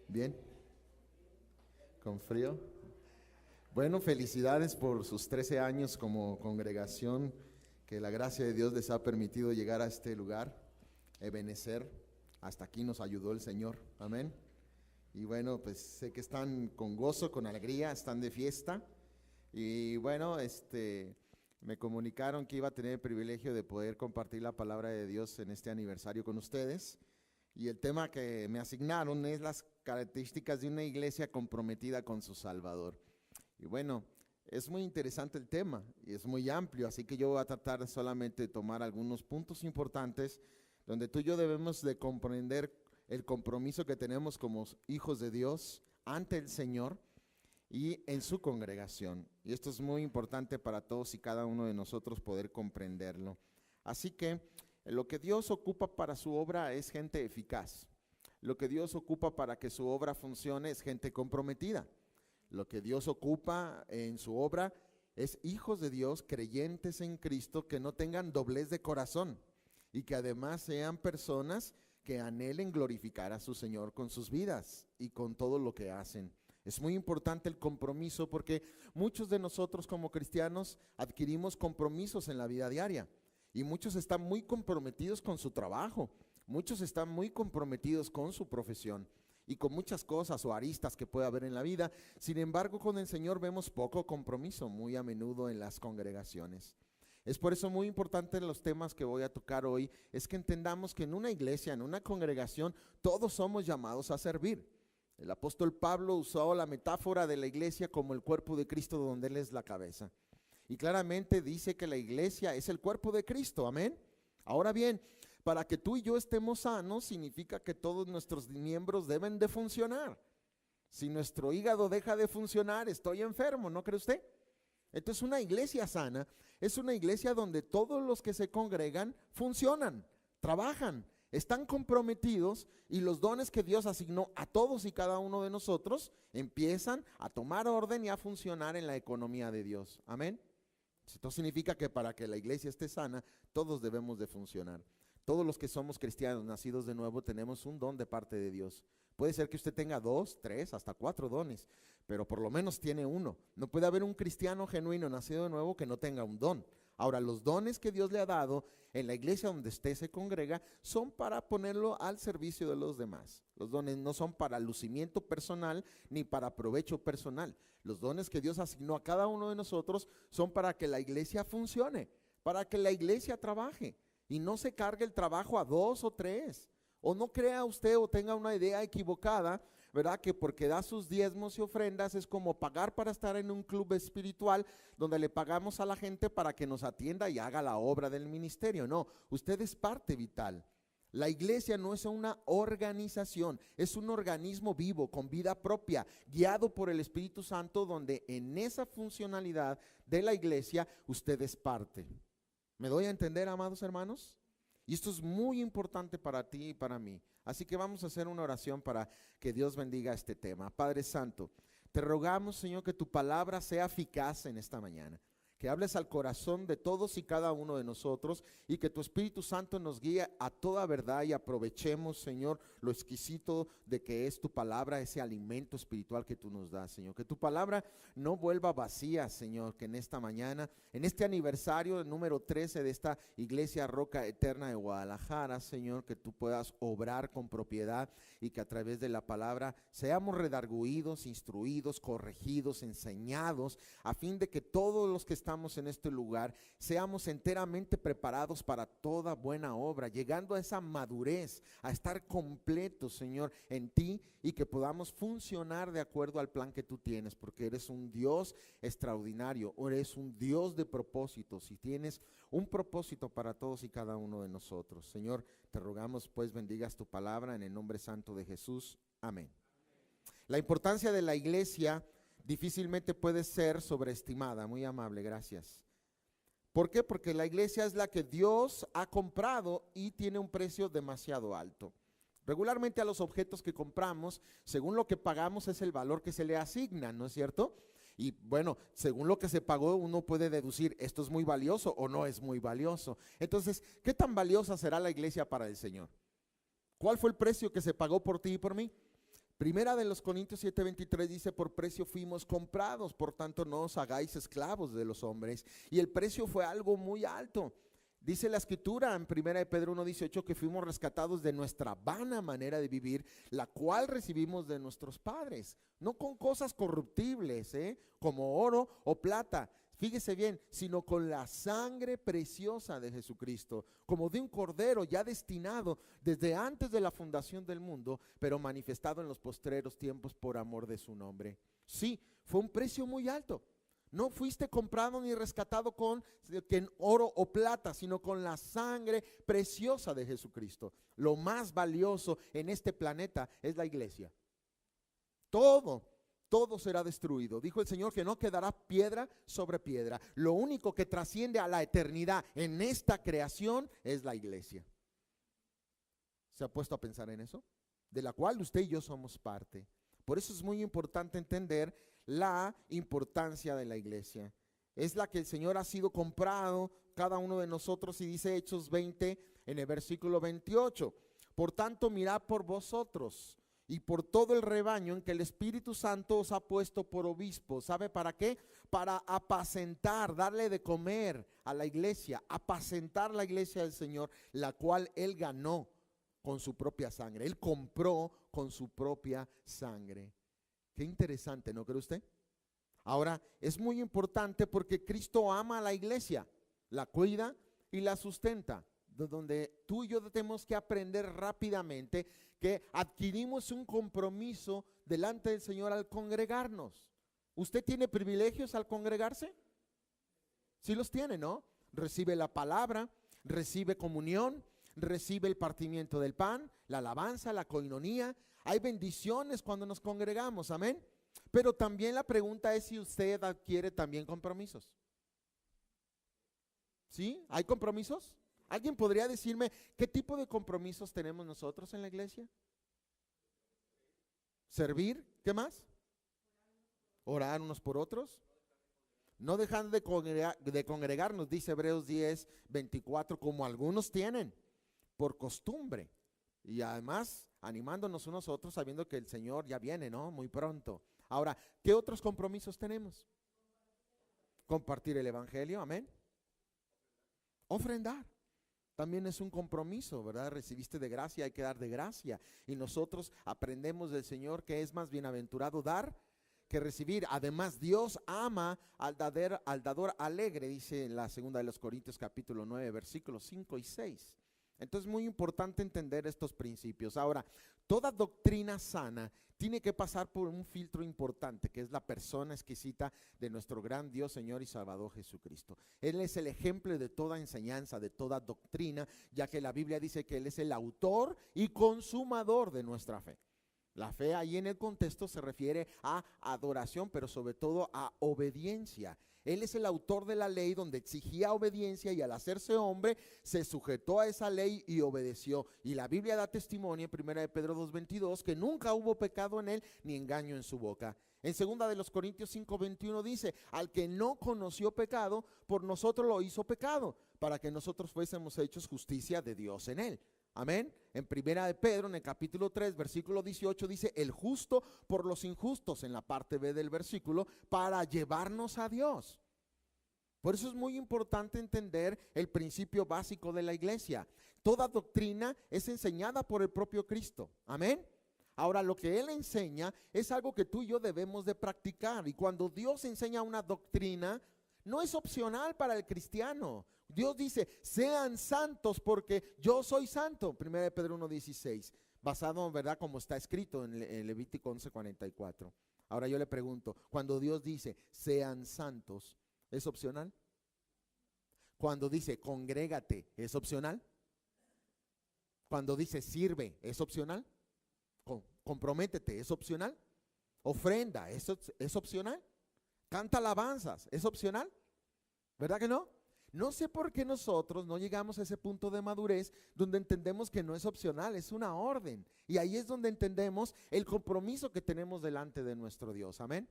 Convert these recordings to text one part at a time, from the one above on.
Bien, con frío. Bueno, felicidades por sus 13 años como congregación, que la gracia de Dios les ha permitido llegar a este lugar, Ebenecer. Hasta aquí nos ayudó el Señor, amén. Y bueno, pues sé que están con gozo, con alegría, están de fiesta. Y bueno, me comunicaron que iba a tener el privilegio de poder compartir la palabra de Dios en este aniversario con ustedes. Y el tema que me asignaron es las características de una iglesia comprometida con su Salvador. Y bueno, es muy interesante el tema y es muy amplio, así que yo voy a tratar solamente de tomar algunos puntos importantes donde tú y yo debemos de comprender el compromiso que tenemos como hijos de Dios ante el Señor y en su congregación. Y esto es muy importante para todos y cada uno de nosotros poder comprenderlo. Así que lo que Dios ocupa para su obra es gente eficaz. Lo que Dios ocupa para que su obra funcione es gente comprometida. Lo que Dios ocupa en su obra es hijos de Dios, creyentes en Cristo, que no tengan doblez de corazón y que además sean personas que anhelen glorificar a su Señor con sus vidas y con todo lo que hacen. Es muy importante el compromiso porque muchos de nosotros como cristianos adquirimos compromisos en la vida diaria y muchos están muy comprometidos con su trabajo, muchos están muy comprometidos con su profesión y con muchas cosas o aristas que puede haber en la vida. Sin embargo, con el Señor vemos poco compromiso muy a menudo en las congregaciones. Es por eso muy importante los temas que voy a tocar hoy, es que entendamos que en una iglesia, en una congregación, todos somos llamados a servir. El apóstol Pablo usó la metáfora de la iglesia como el cuerpo de Cristo donde Él es la cabeza. Y claramente dice que la iglesia es el cuerpo de Cristo, amén. Ahora bien, para que tú y yo estemos sanos, significa que todos nuestros miembros deben de funcionar. Si nuestro hígado deja de funcionar, estoy enfermo, ¿no cree usted? Entonces una iglesia sana es una iglesia donde todos los que se congregan funcionan, trabajan, están comprometidos y los dones que Dios asignó a todos y cada uno de nosotros empiezan a tomar orden y a funcionar en la economía de Dios. Amén. Esto significa que para que la iglesia esté sana, todos debemos de funcionar. Todos los que somos cristianos, nacidos de nuevo, tenemos un don de parte de Dios. Puede ser que usted tenga 2, 3, hasta 4 dones, pero por lo menos tiene uno. No puede haber un cristiano genuino, nacido de nuevo, que no tenga un don. Ahora, los dones que Dios le ha dado en la iglesia donde usted se congrega son para ponerlo al servicio de los demás. Los dones no son para lucimiento personal ni para provecho personal. Los dones que Dios asignó a cada uno de nosotros son para que la iglesia funcione, para que la iglesia trabaje y no se cargue el trabajo a 2 o 3. O no crea usted o tenga una idea equivocada, ¿verdad? Que porque da sus diezmos y ofrendas es como pagar para estar en un club espiritual donde le pagamos a la gente para que nos atienda y haga la obra del ministerio. No, usted es parte vital. La iglesia no es una organización, es un organismo vivo, con vida propia, guiado por el Espíritu Santo, donde en esa funcionalidad de la iglesia usted es parte. ¿Me doy a entender, amados hermanos? Y esto es muy importante para ti y para mí. Así que vamos a hacer una oración para que Dios bendiga este tema. Padre Santo, te rogamos, Señor, que tu palabra sea eficaz en esta mañana. Que hables al corazón de todos y cada uno de nosotros y que tu Espíritu Santo nos guíe a toda verdad y aprovechemos, Señor, lo exquisito de que es tu palabra, ese alimento espiritual que tú nos das, Señor. Que tu palabra no vuelva vacía, Señor, que en esta mañana, en este aniversario número 13 de esta Iglesia Roca Eterna de Guadalajara, Señor, que tú puedas obrar con propiedad y que a través de la palabra seamos redarguidos, instruidos, corregidos, enseñados, a fin de que todos los que estamos en este lugar seamos enteramente preparados para toda buena obra, llegando a esa madurez, a estar completos, Señor, en ti y que podamos funcionar de acuerdo al plan que tú tienes, porque eres un Dios extraordinario, eres un Dios de propósitos y tienes un propósito para todos y cada uno de nosotros. Señor, te rogamos pues bendigas tu palabra en el nombre santo de Jesús. Amén. La importancia de la iglesia difícilmente puede ser sobreestimada. Muy amable, gracias. ¿Por qué? Porque la iglesia es la que Dios ha comprado y tiene un precio demasiado alto. Regularmente a los objetos que compramos, según lo que pagamos es el valor que se le asigna, ¿no es cierto? Y bueno, según lo que se pagó uno puede deducir, esto es muy valioso o no es muy valioso. Entonces, ¿qué tan valiosa será la iglesia para el Señor? ¿Cuál fue el precio que se pagó por ti y por mí? Primera de los Corintios 7:23 dice: por precio fuimos comprados, por tanto no os hagáis esclavos de los hombres. Y el precio fue algo muy alto. Dice la escritura en primera de Pedro 1:18 que fuimos rescatados de nuestra vana manera de vivir, la cual recibimos de nuestros padres, no con cosas corruptibles, como oro o plata, fíjese bien, sino con la sangre preciosa de Jesucristo, como de un cordero ya destinado desde antes de la fundación del mundo, pero manifestado en los postreros tiempos por amor de su nombre. Sí, fue un precio muy alto. No fuiste comprado ni rescatado con oro o plata, sino con la sangre preciosa de Jesucristo. Lo más valioso en este planeta es la iglesia. Todo será destruido. Dijo el Señor que no quedará piedra sobre piedra. Lo único que trasciende a la eternidad en esta creación es la iglesia. ¿Se ha puesto a pensar en eso? De la cual usted y yo somos parte. Por eso es muy importante entender la importancia de la iglesia. Es la que el Señor ha sido comprado cada uno de nosotros, y dice Hechos 20 en el versículo 28. Por tanto, mirad por vosotros y por todo el rebaño en que el Espíritu Santo os ha puesto por obispos. ¿Sabe para qué? Para apacentar, darle de comer a la iglesia, apacentar la iglesia del Señor, la cual Él ganó con su propia sangre. Él compró con su propia sangre. Qué interesante, ¿no cree usted? Ahora, es muy importante porque Cristo ama a la iglesia, la cuida y la sustenta. De donde tú y yo tenemos que aprender rápidamente que adquirimos un compromiso delante del Señor al congregarnos. ¿Usted tiene privilegios al congregarse? Sí los tiene, ¿no? Recibe la palabra, recibe comunión, recibe el partimiento del pan, la alabanza, la coinonía. Hay bendiciones cuando nos congregamos, amén. Pero también la pregunta es si usted adquiere también compromisos. ¿Sí? ¿Hay compromisos? ¿Alguien podría decirme qué tipo de compromisos tenemos nosotros en la iglesia? Servir, ¿qué más? Orar unos por otros. No dejan de congregarnos, dice Hebreos 10:24, como algunos tienen por costumbre. Y además animándonos unos a otros, sabiendo que el Señor ya viene, ¿no? Muy pronto. Ahora, ¿qué otros compromisos tenemos? Compartir el evangelio, amén. Ofrendar. También es un compromiso, ¿verdad? Recibiste de gracia, hay que dar de gracia. Y nosotros aprendemos del Señor que es más bienaventurado dar que recibir. Además, Dios ama al dador alegre, dice en la segunda de los Corintios capítulo 9, versículos 5 y 6. Entonces es muy importante entender estos principios. Ahora, toda doctrina sana tiene que pasar por un filtro importante, que es la persona exquisita de nuestro gran Dios, Señor y Salvador Jesucristo. Él es el ejemplo de toda enseñanza, de toda doctrina, ya que la Biblia dice que Él es el autor y consumador de nuestra fe. La fe ahí en el contexto se refiere a adoración, pero sobre todo a obediencia. Él es el autor de la ley donde exigía obediencia, y al hacerse hombre se sujetó a esa ley y obedeció. Y la Biblia da testimonio en 1 de Pedro 2:22 que nunca hubo pecado en él ni engaño en su boca. En 2 de los Corintios 5:21 dice: al que no conoció pecado, por nosotros lo hizo pecado, para que nosotros fuésemos hechos justicia de Dios en él. Amén. En 1 de Pedro, en el capítulo 3, versículo 18, dice: el justo por los injustos, en la parte B del versículo, para llevarnos a Dios. Por eso es muy importante entender el principio básico de la iglesia. Toda doctrina es enseñada por el propio Cristo. Amén. Ahora, lo que Él enseña es algo que tú y yo debemos de practicar. Y cuando Dios enseña una doctrina, no es opcional para el cristiano. Dios dice: sean santos porque yo soy santo. 1 de Pedro 1:16, basado, ¿verdad?, como está escrito en Levítico 11:44. Ahora yo le pregunto, cuando Dios dice sean santos, ¿es opcional? Cuando dice congrégate, ¿es opcional? Cuando dice sirve, ¿es opcional? Comprométete, ¿es opcional? Ofrenda, ¿es opcional? Canta alabanzas, ¿es opcional? ¿Verdad que no? No sé por qué nosotros no llegamos a ese punto de madurez donde entendemos que no es opcional, es una orden. Y ahí es donde entendemos el compromiso que tenemos delante de nuestro Dios. Amén.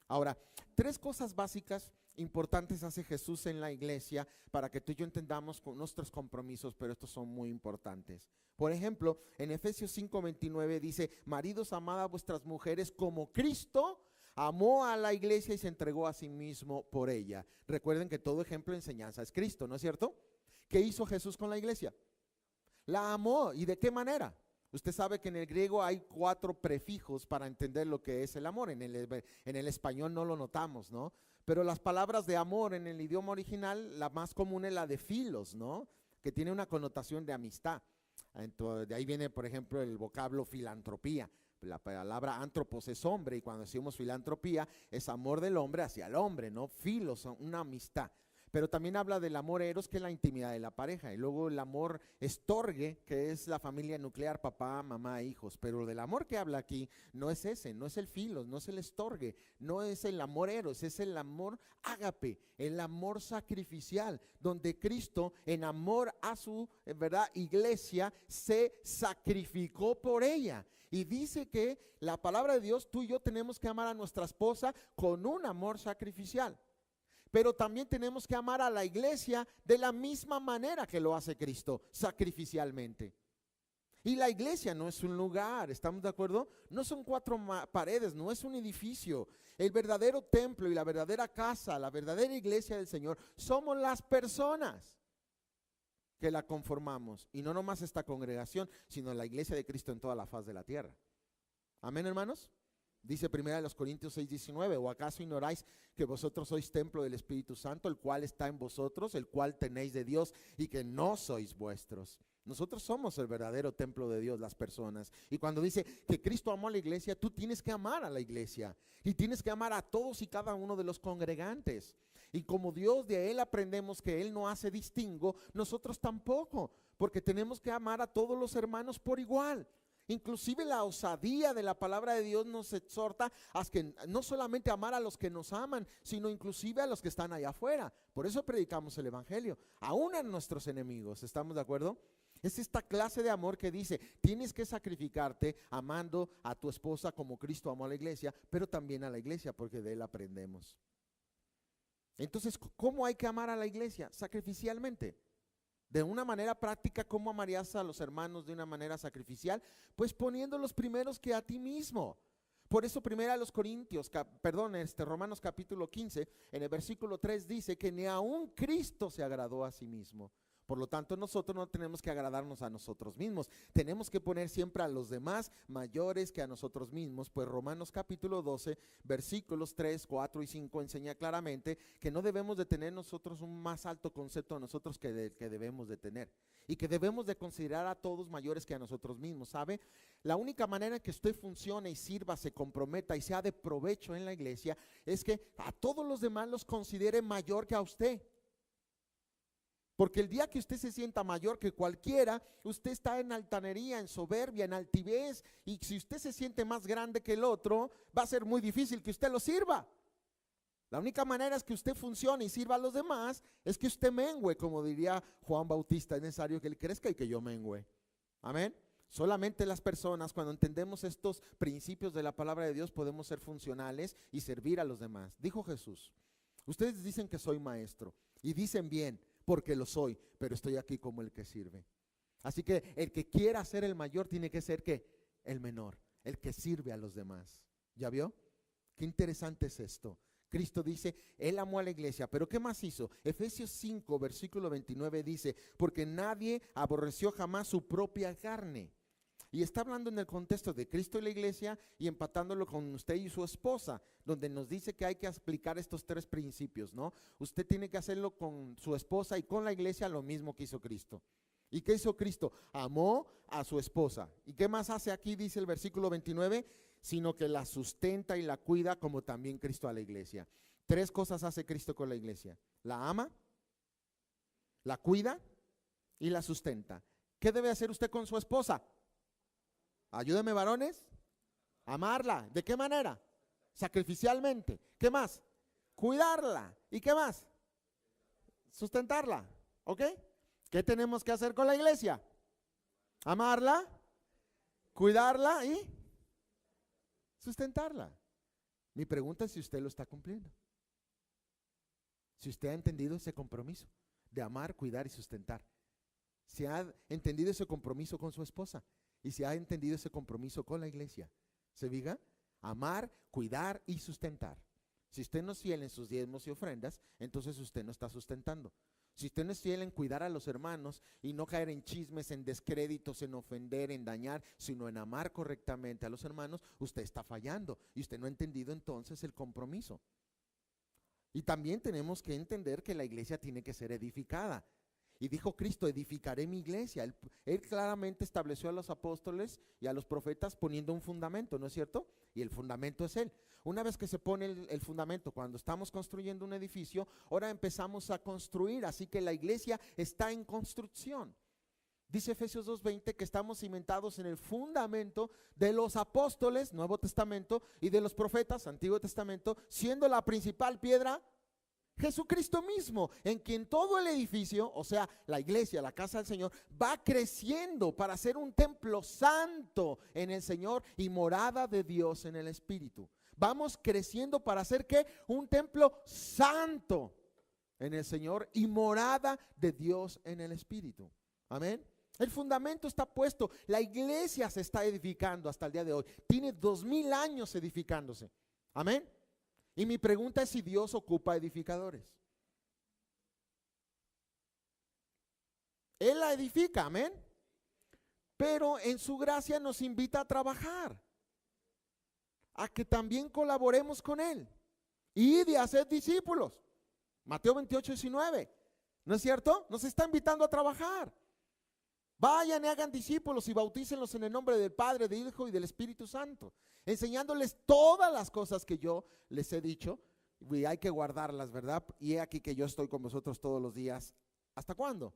Ahora, tres cosas básicas importantes hace Jesús en la iglesia para que tú y yo entendamos con nuestros compromisos, pero estos son muy importantes. Por ejemplo, en Efesios 5:29 dice: maridos, amad a vuestras mujeres como Cristo amó a la iglesia y se entregó a sí mismo por ella. Recuerden que todo ejemplo de enseñanza es Cristo, ¿no es cierto? ¿Qué hizo Jesús con la iglesia? La amó. ¿Y de qué manera? Usted sabe que en el griego hay 4 prefijos para entender lo que es el amor. En el español no lo notamos, ¿no? Pero las palabras de amor en el idioma original, la más común es la de filos, ¿no? Que tiene una connotación de amistad. Entonces, de ahí viene, por ejemplo, el vocablo filantropía. La palabra antropos es hombre, y cuando decimos filantropía es amor del hombre hacia el hombre, ¿no? Filos, una amistad. Pero también habla del amor eros, que es la intimidad de la pareja, y luego el amor estorge, que es la familia nuclear, papá, mamá, hijos. Pero del amor que habla aquí no es ese, no es el filos, no es el estorge, no es el amor eros, es el amor ágape, el amor sacrificial, donde Cristo en amor a su, ¿verdad?, iglesia se sacrificó por ella. Y dice que la palabra de Dios, tú y yo tenemos que amar a nuestra esposa con un amor sacrificial. Pero también tenemos que amar a la iglesia de la misma manera que lo hace Cristo, sacrificialmente. Y la iglesia no es un lugar, ¿estamos de acuerdo? No son 4 paredes, no es un edificio. El verdadero templo y la verdadera casa, la verdadera iglesia del Señor, somos las personas que la conformamos. Y no nomás esta congregación, sino la iglesia de Cristo en toda la faz de la tierra. Amén, hermanos. Dice 1 Corintios 6:19: ¿o acaso ignoráis que vosotros sois templo del Espíritu Santo, el cual está en vosotros, el cual tenéis de Dios, y que no sois vuestros? Nosotros somos el verdadero templo de Dios, las personas. Y cuando dice que Cristo amó a la iglesia, tú tienes que amar a la iglesia, y tienes que amar a todos y cada uno de los congregantes. Y como Dios, de Él aprendemos que Él no hace distingo, nosotros tampoco, porque tenemos que amar a todos los hermanos por igual. Inclusive la osadía de la palabra de Dios nos exhorta a que no solamente amar a los que nos aman, sino inclusive a los que están allá afuera. Por eso predicamos el evangelio, aún a nuestros enemigos. ¿Estamos de acuerdo? Es esta clase de amor que dice: tienes que sacrificarte amando a tu esposa como Cristo amó a la iglesia, pero también a la iglesia, porque de Él aprendemos. Entonces, ¿cómo hay que amar a la iglesia? Sacrificialmente. De una manera práctica, ¿cómo amarías a los hermanos de una manera sacrificial? Pues poniéndolos primeros que a ti mismo. Por eso Romanos capítulo 15, en el versículo 3 dice que ni aun Cristo se agradó a sí mismo. Por lo tanto, nosotros no tenemos que agradarnos a nosotros mismos. Tenemos que poner siempre a los demás mayores que a nosotros mismos. Pues Romanos capítulo 12, versículos 3, 4 y 5 enseña claramente que no debemos de tener nosotros un más alto concepto de nosotros que debemos de tener. Y que debemos de considerar a todos mayores que a nosotros mismos, ¿sabe? La única manera en que usted funcione y sirva, se comprometa y sea de provecho en la iglesia es que a todos los demás los considere mayor que a usted. Porque el día que usted se sienta mayor que cualquiera, usted está en altanería, en soberbia, en altivez. Y si usted se siente más grande que el otro, va a ser muy difícil que usted lo sirva. La única manera es que usted funcione y sirva a los demás, es que usted mengüe, como diría Juan Bautista: es necesario que él crezca y que yo mengüe. Amén. Solamente las personas, cuando entendemos estos principios de la palabra de Dios, podemos ser funcionales y servir a los demás. Dijo Jesús: ustedes dicen que soy maestro, y dicen bien, porque lo soy, pero estoy aquí como el que sirve. Así que el que quiera ser el mayor tiene que ser ¿qué? El menor, el que sirve a los demás. ¿Ya vio? Qué interesante es esto. Cristo dice, Él amó a la iglesia, pero ¿qué más hizo? Efesios 5, versículo 29 dice: porque nadie aborreció jamás su propia carne. Y está hablando en el contexto de Cristo y la iglesia, y empatándolo con usted y su esposa, donde nos dice que hay que aplicar estos 3 principios, ¿no? Usted tiene que hacerlo con su esposa y con la iglesia lo mismo que hizo Cristo. ¿Y qué hizo Cristo? Amó a su esposa. ¿Y qué más hace aquí? Dice el versículo 29, sino que la sustenta y la cuida como también Cristo a la iglesia. 3 cosas hace Cristo con la iglesia: la ama, la cuida y la sustenta. ¿Qué debe hacer usted con su esposa? Ayúdeme, varones. Amarla. ¿De qué manera? Sacrificialmente. ¿Qué más? Cuidarla. ¿Y qué más? Sustentarla. ¿Ok? ¿Qué tenemos que hacer con la iglesia? Amarla, cuidarla y sustentarla. Mi pregunta es si usted lo está cumpliendo. Si usted ha entendido ese compromiso de amar, cuidar y sustentar. Si ha entendido ese compromiso con su esposa y si ha entendido ese compromiso con la iglesia. ¿Se diga? Amar, cuidar y sustentar. Si usted no es fiel en sus diezmos y ofrendas, entonces usted no está sustentando. Si usted no es fiel en cuidar a los hermanos y no caer en chismes, en descréditos, en ofender, en dañar, sino en amar correctamente a los hermanos, usted está fallando y usted no ha entendido entonces el compromiso. Y también tenemos que entender que la iglesia tiene que ser edificada. Y dijo Cristo, edificaré mi iglesia. Él claramente estableció a los apóstoles y a los profetas poniendo un fundamento, ¿no es cierto? Y el fundamento es Él. Una vez que se pone el fundamento, cuando estamos construyendo un edificio, ahora empezamos a construir, así que la iglesia está en construcción. Dice Efesios 2:20 que estamos cimentados en el fundamento de los apóstoles, Nuevo Testamento, y de los profetas, Antiguo Testamento, siendo la principal piedra Jesucristo mismo, en quien todo el edificio, o sea, la iglesia, la casa del Señor, va creciendo para ser un templo santo en el Señor y morada de Dios en el Espíritu. Vamos creciendo para ser ¿qué? Un templo santo en el Señor y morada de Dios en el Espíritu. Amén. El fundamento está puesto, la iglesia se está edificando hasta el día de hoy. Tiene 2000 años edificándose. Amén. Y mi pregunta es si Dios ocupa edificadores. Él la edifica, amén. Pero en su gracia nos invita a trabajar, a que también colaboremos con Él y de hacer discípulos. Mateo 28:19, ¿no es cierto? Nos está invitando a trabajar. Vayan y hagan discípulos y bautícenlos en el nombre del Padre, del Hijo y del Espíritu Santo, enseñándoles todas las cosas que yo les he dicho, y hay que guardarlas, ¿verdad? Y he aquí que yo estoy con vosotros todos los días. ¿Hasta cuándo?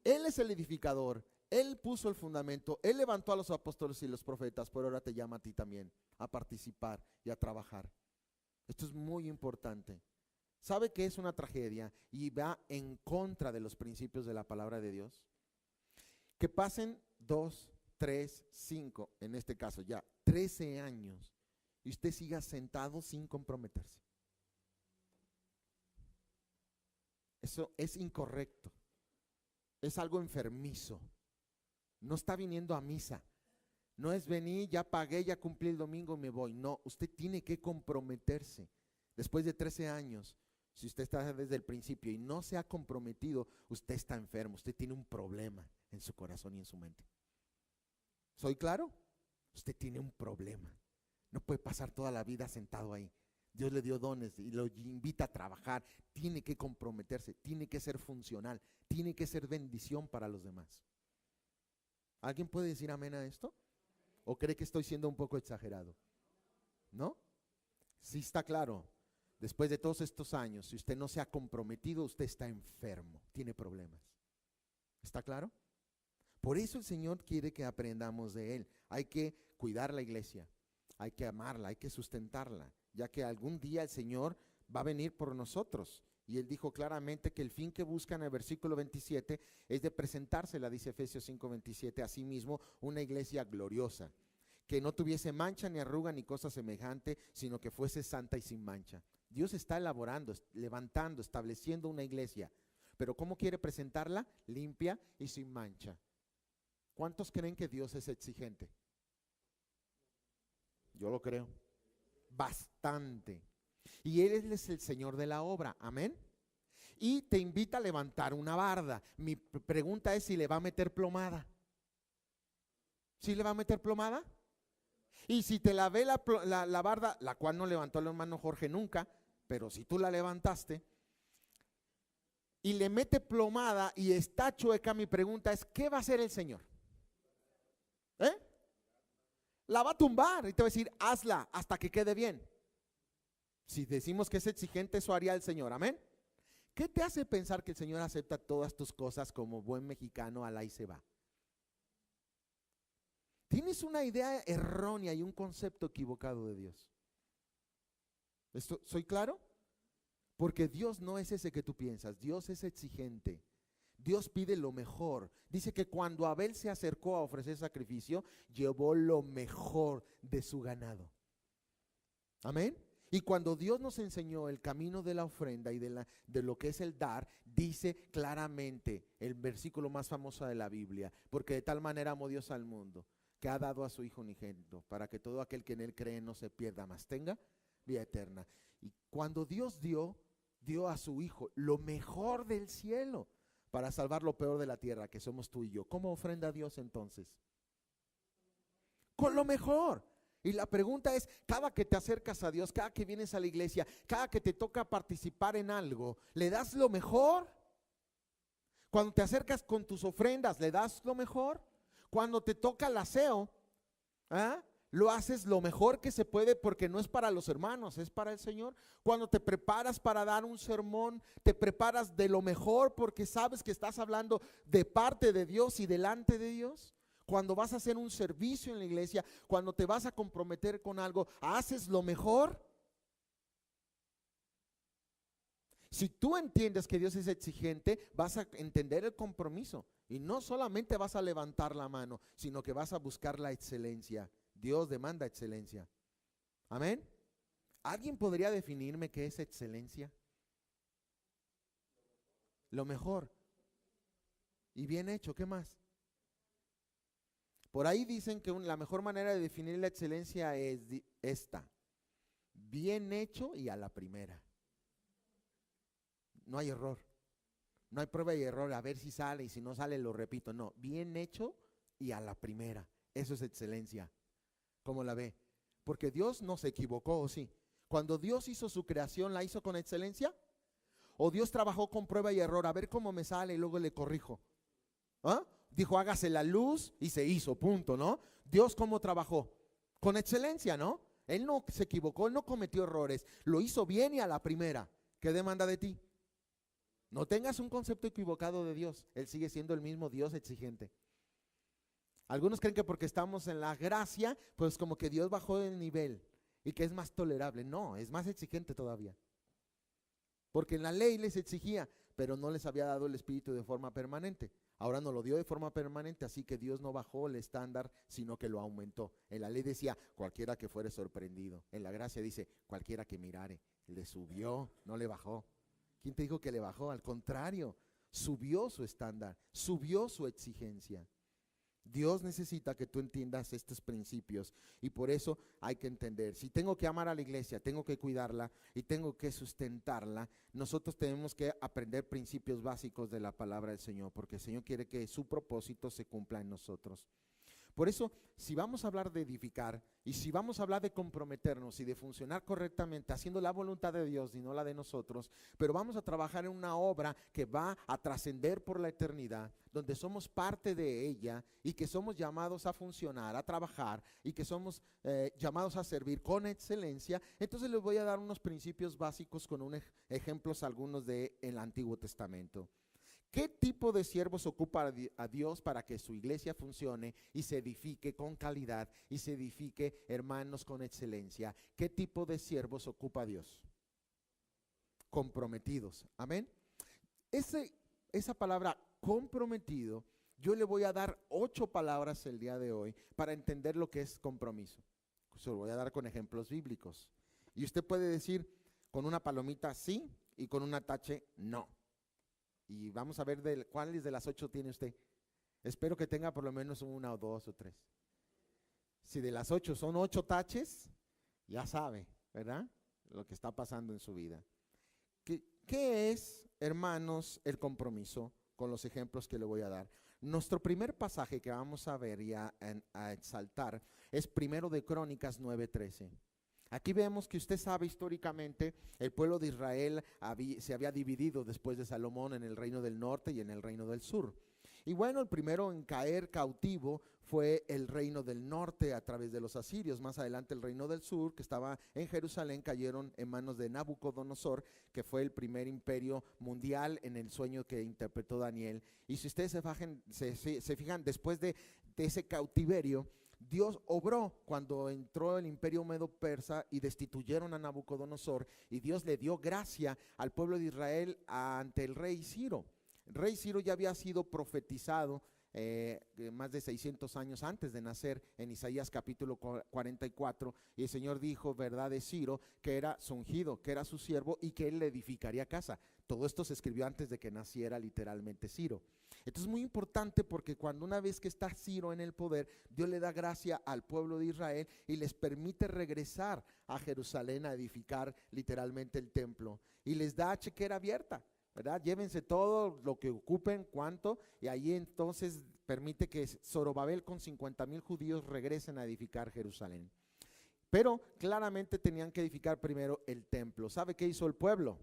Él es el edificador, Él puso el fundamento, Él levantó a los apóstoles y los profetas, pero ahora te llama a ti también a participar y a trabajar. Esto es muy importante. ¿Sabe que es una tragedia y va en contra de los principios de la palabra de Dios? Que pasen 2, 3, 5, en este caso ya 13 años y usted siga sentado sin comprometerse. Eso es incorrecto. Es algo enfermizo. No está viniendo a misa. No es venir, ya pagué, ya cumplí el domingo y me voy. No, usted tiene que comprometerse. Después de 13 años, si usted está desde el principio y no se ha comprometido, usted está enfermo, usted tiene un problema en su corazón y en su mente. ¿Soy claro? Usted tiene un problema. No puede pasar toda la vida sentado ahí. Dios le dio dones y lo invita a trabajar. Tiene que comprometerse, tiene que ser funcional, tiene que ser bendición para los demás. ¿Alguien puede decir amén a esto? ¿O cree que estoy siendo un poco exagerado? ¿No? Sí está claro. Después de todos estos años, si usted no se ha comprometido, usted está enfermo, tiene problemas. ¿Está claro? Por eso el Señor quiere que aprendamos de Él. Hay que cuidar la iglesia, hay que amarla, hay que sustentarla, ya que algún día el Señor va a venir por nosotros. Y Él dijo claramente que el fin que busca en el versículo 27 es de presentársela, dice Efesios 5:27, a sí mismo una iglesia gloriosa, que no tuviese mancha ni arruga ni cosa semejante, sino que fuese santa y sin mancha. Dios está elaborando, levantando, estableciendo una iglesia, pero ¿cómo quiere presentarla? Limpia y sin mancha. ¿Cuántos creen que Dios es exigente? Yo lo creo. Bastante. Y Él es el Señor de la obra, amén. Y te invita a levantar una barda. Mi pregunta es si le va a meter plomada. ¿Sí le va a meter plomada? Y si te la ve la barda, la cual no levantó el hermano Jorge nunca, pero si tú la levantaste, y le mete plomada y está chueca, mi pregunta es, ¿qué va a hacer el Señor? La va a tumbar y te va a decir, hazla hasta que quede bien. Si decimos que es exigente, eso haría el Señor, amén. ¿Qué te hace pensar que el Señor acepta todas tus cosas como buen mexicano, alá y se va? Tienes una idea errónea y un concepto equivocado de Dios. ¿Soy claro? Porque Dios no es ese que tú piensas, Dios es exigente. Dios pide lo mejor. Dice que cuando Abel se acercó a ofrecer sacrificio, llevó lo mejor de su ganado. Amén. Y cuando Dios nos enseñó el camino de la ofrenda y de lo que es el dar, dice claramente el versículo más famoso de la Biblia: porque de tal manera amó Dios al mundo, que ha dado a su Hijo unigénito, para que todo aquel que en él cree no se pierda, mas tenga vida eterna. Y cuando Dios dio a su Hijo lo mejor del cielo para salvar lo peor de la tierra, que somos tú y yo, ¿cómo ofrenda a Dios entonces? Con lo mejor. Y la pregunta es, cada que te acercas a Dios, cada que vienes a la iglesia, cada que te toca participar en algo, ¿le das lo mejor? Cuando te acercas con tus ofrendas, ¿le das lo mejor? Cuando te toca el aseo, lo haces lo mejor que se puede, porque no es para los hermanos, es para el Señor. Cuando te preparas para dar un sermón, te preparas de lo mejor porque sabes que estás hablando de parte de Dios y delante de Dios. Cuando vas a hacer un servicio en la iglesia, cuando te vas a comprometer con algo, ¿haces lo mejor? Si tú entiendes que Dios es exigente, vas a entender el compromiso. Y no solamente vas a levantar la mano, sino que vas a buscar la excelencia. Dios demanda excelencia. Amén. ¿Alguien podría definirme qué es excelencia? Lo mejor. Y bien hecho, ¿qué más? Por ahí dicen que la mejor manera de definir la excelencia es esta: bien hecho y a la primera. No hay error, no hay prueba y error, a ver si sale, y si no sale lo repito. No, bien hecho y a la primera. Eso es excelencia. ¿Cómo la ve? Porque Dios no se equivocó, ¿o sí? Cuando Dios hizo su creación, ¿la hizo con excelencia? ¿O Dios trabajó con prueba y error, a ver cómo me sale y luego le corrijo? Dijo, hágase la luz y se hizo, punto, ¿no? Dios, ¿cómo trabajó? Con excelencia, ¿no? Él no se equivocó, él no cometió errores, lo hizo bien y a la primera. ¿Qué demanda de ti? No tengas un concepto equivocado de Dios. Él sigue siendo el mismo Dios exigente. Algunos creen que porque estamos en la gracia, pues como que Dios bajó el nivel y que es más tolerable. No, es más exigente todavía. Porque en la ley les exigía, pero no les había dado el Espíritu de forma permanente. Ahora nos lo dio de forma permanente, así que Dios no bajó el estándar, sino que lo aumentó. En la ley decía, cualquiera que fuere sorprendido. En la gracia dice, cualquiera que mirare. Le subió, no le bajó. ¿Quién te dijo que le bajó? Al contrario, subió su estándar, subió su exigencia. Dios necesita que tú entiendas estos principios, y por eso hay que entender, si tengo que amar a la iglesia, tengo que cuidarla y tengo que sustentarla, nosotros tenemos que aprender principios básicos de la palabra del Señor, porque el Señor quiere que su propósito se cumpla en nosotros. Por eso, si vamos a hablar de edificar y si vamos a hablar de comprometernos y de funcionar correctamente, haciendo la voluntad de Dios y no la de nosotros, pero vamos a trabajar en una obra que va a trascender por la eternidad, donde somos parte de ella y que somos llamados a funcionar, a trabajar, y que somos llamados a servir con excelencia, entonces les voy a dar unos principios básicos con ejemplos algunos del Antiguo Testamento. ¿Qué tipo de siervos ocupa a Dios para que su iglesia funcione y se edifique con calidad y se edifique, hermanos, con excelencia? ¿Qué tipo de siervos ocupa Dios? Comprometidos. Amén. Esa palabra comprometido, yo le voy a dar 8 palabras el día de hoy para entender lo que es compromiso. Se lo voy a dar con ejemplos bíblicos. Y usted puede decir con una palomita sí y con una tache no. Y vamos a ver cuáles de las 8 tiene usted. Espero que tenga por lo menos 1 o 2 o 3. Si de las 8 son 8 taches, ya sabe, ¿verdad? Lo que está pasando en su vida. ¿Qué es, hermanos, el compromiso? Con los ejemplos que le voy a dar. Nuestro primer pasaje que vamos a ver y a exaltar es primero de Crónicas 9:13. Aquí vemos que usted sabe históricamente el pueblo de Israel se había dividido después de Salomón en el reino del norte y en el reino del sur. Y bueno, el primero en caer cautivo fue el reino del norte a través de los asirios. Más adelante el reino del sur, que estaba en Jerusalén, cayeron en manos de Nabucodonosor, que fue el primer imperio mundial en el sueño que interpretó Daniel. Y si ustedes se fijan, después de ese cautiverio, Dios obró cuando entró el imperio medo-persa y destituyeron a Nabucodonosor, y Dios le dio gracia al pueblo de Israel ante el rey Ciro. El rey Ciro ya había sido profetizado más de 600 años antes de nacer, en Isaías capítulo 44, y el Señor dijo, verdad, de Ciro, que era su ungido, que era su siervo y que él le edificaría casa. Todo esto se escribió antes de que naciera literalmente Ciro. Esto es muy importante porque cuando una vez que está Ciro en el poder, Dios le da gracia al pueblo de Israel y les permite regresar a Jerusalén a edificar literalmente el templo, y les da chequera abierta, ¿verdad? Llévense todo lo que ocupen, cuánto, y ahí entonces permite que Zorobabel con 50,000 judíos regresen a edificar Jerusalén. Pero claramente tenían que edificar primero el templo. ¿Sabe qué hizo el pueblo?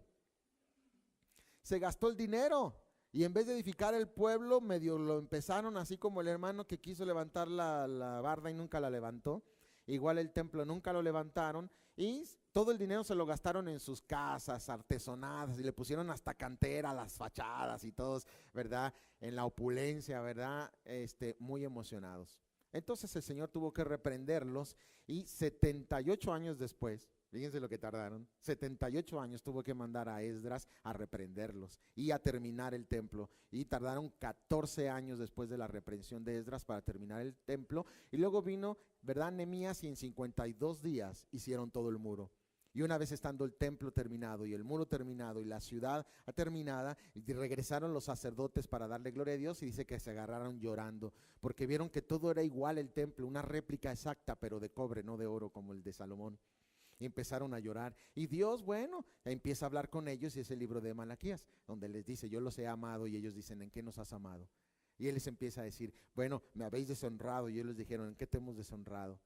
Se gastó el dinero, y en vez de edificar el pueblo, medio lo empezaron, así como el hermano que quiso levantar la barda y nunca la levantó. Igual el templo nunca lo levantaron, y todo el dinero se lo gastaron en sus casas artesonadas, y le pusieron hasta cantera a las fachadas y todos, ¿verdad? En la opulencia, ¿verdad? Muy emocionados. Entonces el Señor tuvo que reprenderlos, y 78 años después, fíjense lo que tardaron, 78 años tuvo que mandar a Esdras a reprenderlos y a terminar el templo, y tardaron 14 años después de la reprensión de Esdras para terminar el templo, y luego vino, ¿verdad?, Nehemías, y en 52 días hicieron todo el muro. Y una vez estando el templo terminado y el muro terminado y la ciudad terminada, regresaron los sacerdotes para darle gloria a Dios, y dice que se agarraron llorando porque vieron que todo era igual el templo, una réplica exacta, pero de cobre, no de oro como el de Salomón. Y empezaron a llorar, y Dios, bueno, empieza a hablar con ellos, y es el libro de Malaquías, donde les dice, yo los he amado, y ellos dicen, ¿en qué nos has amado? Y Él les empieza a decir, bueno, me habéis deshonrado, y ellos les dijeron, ¿en qué te hemos deshonrado?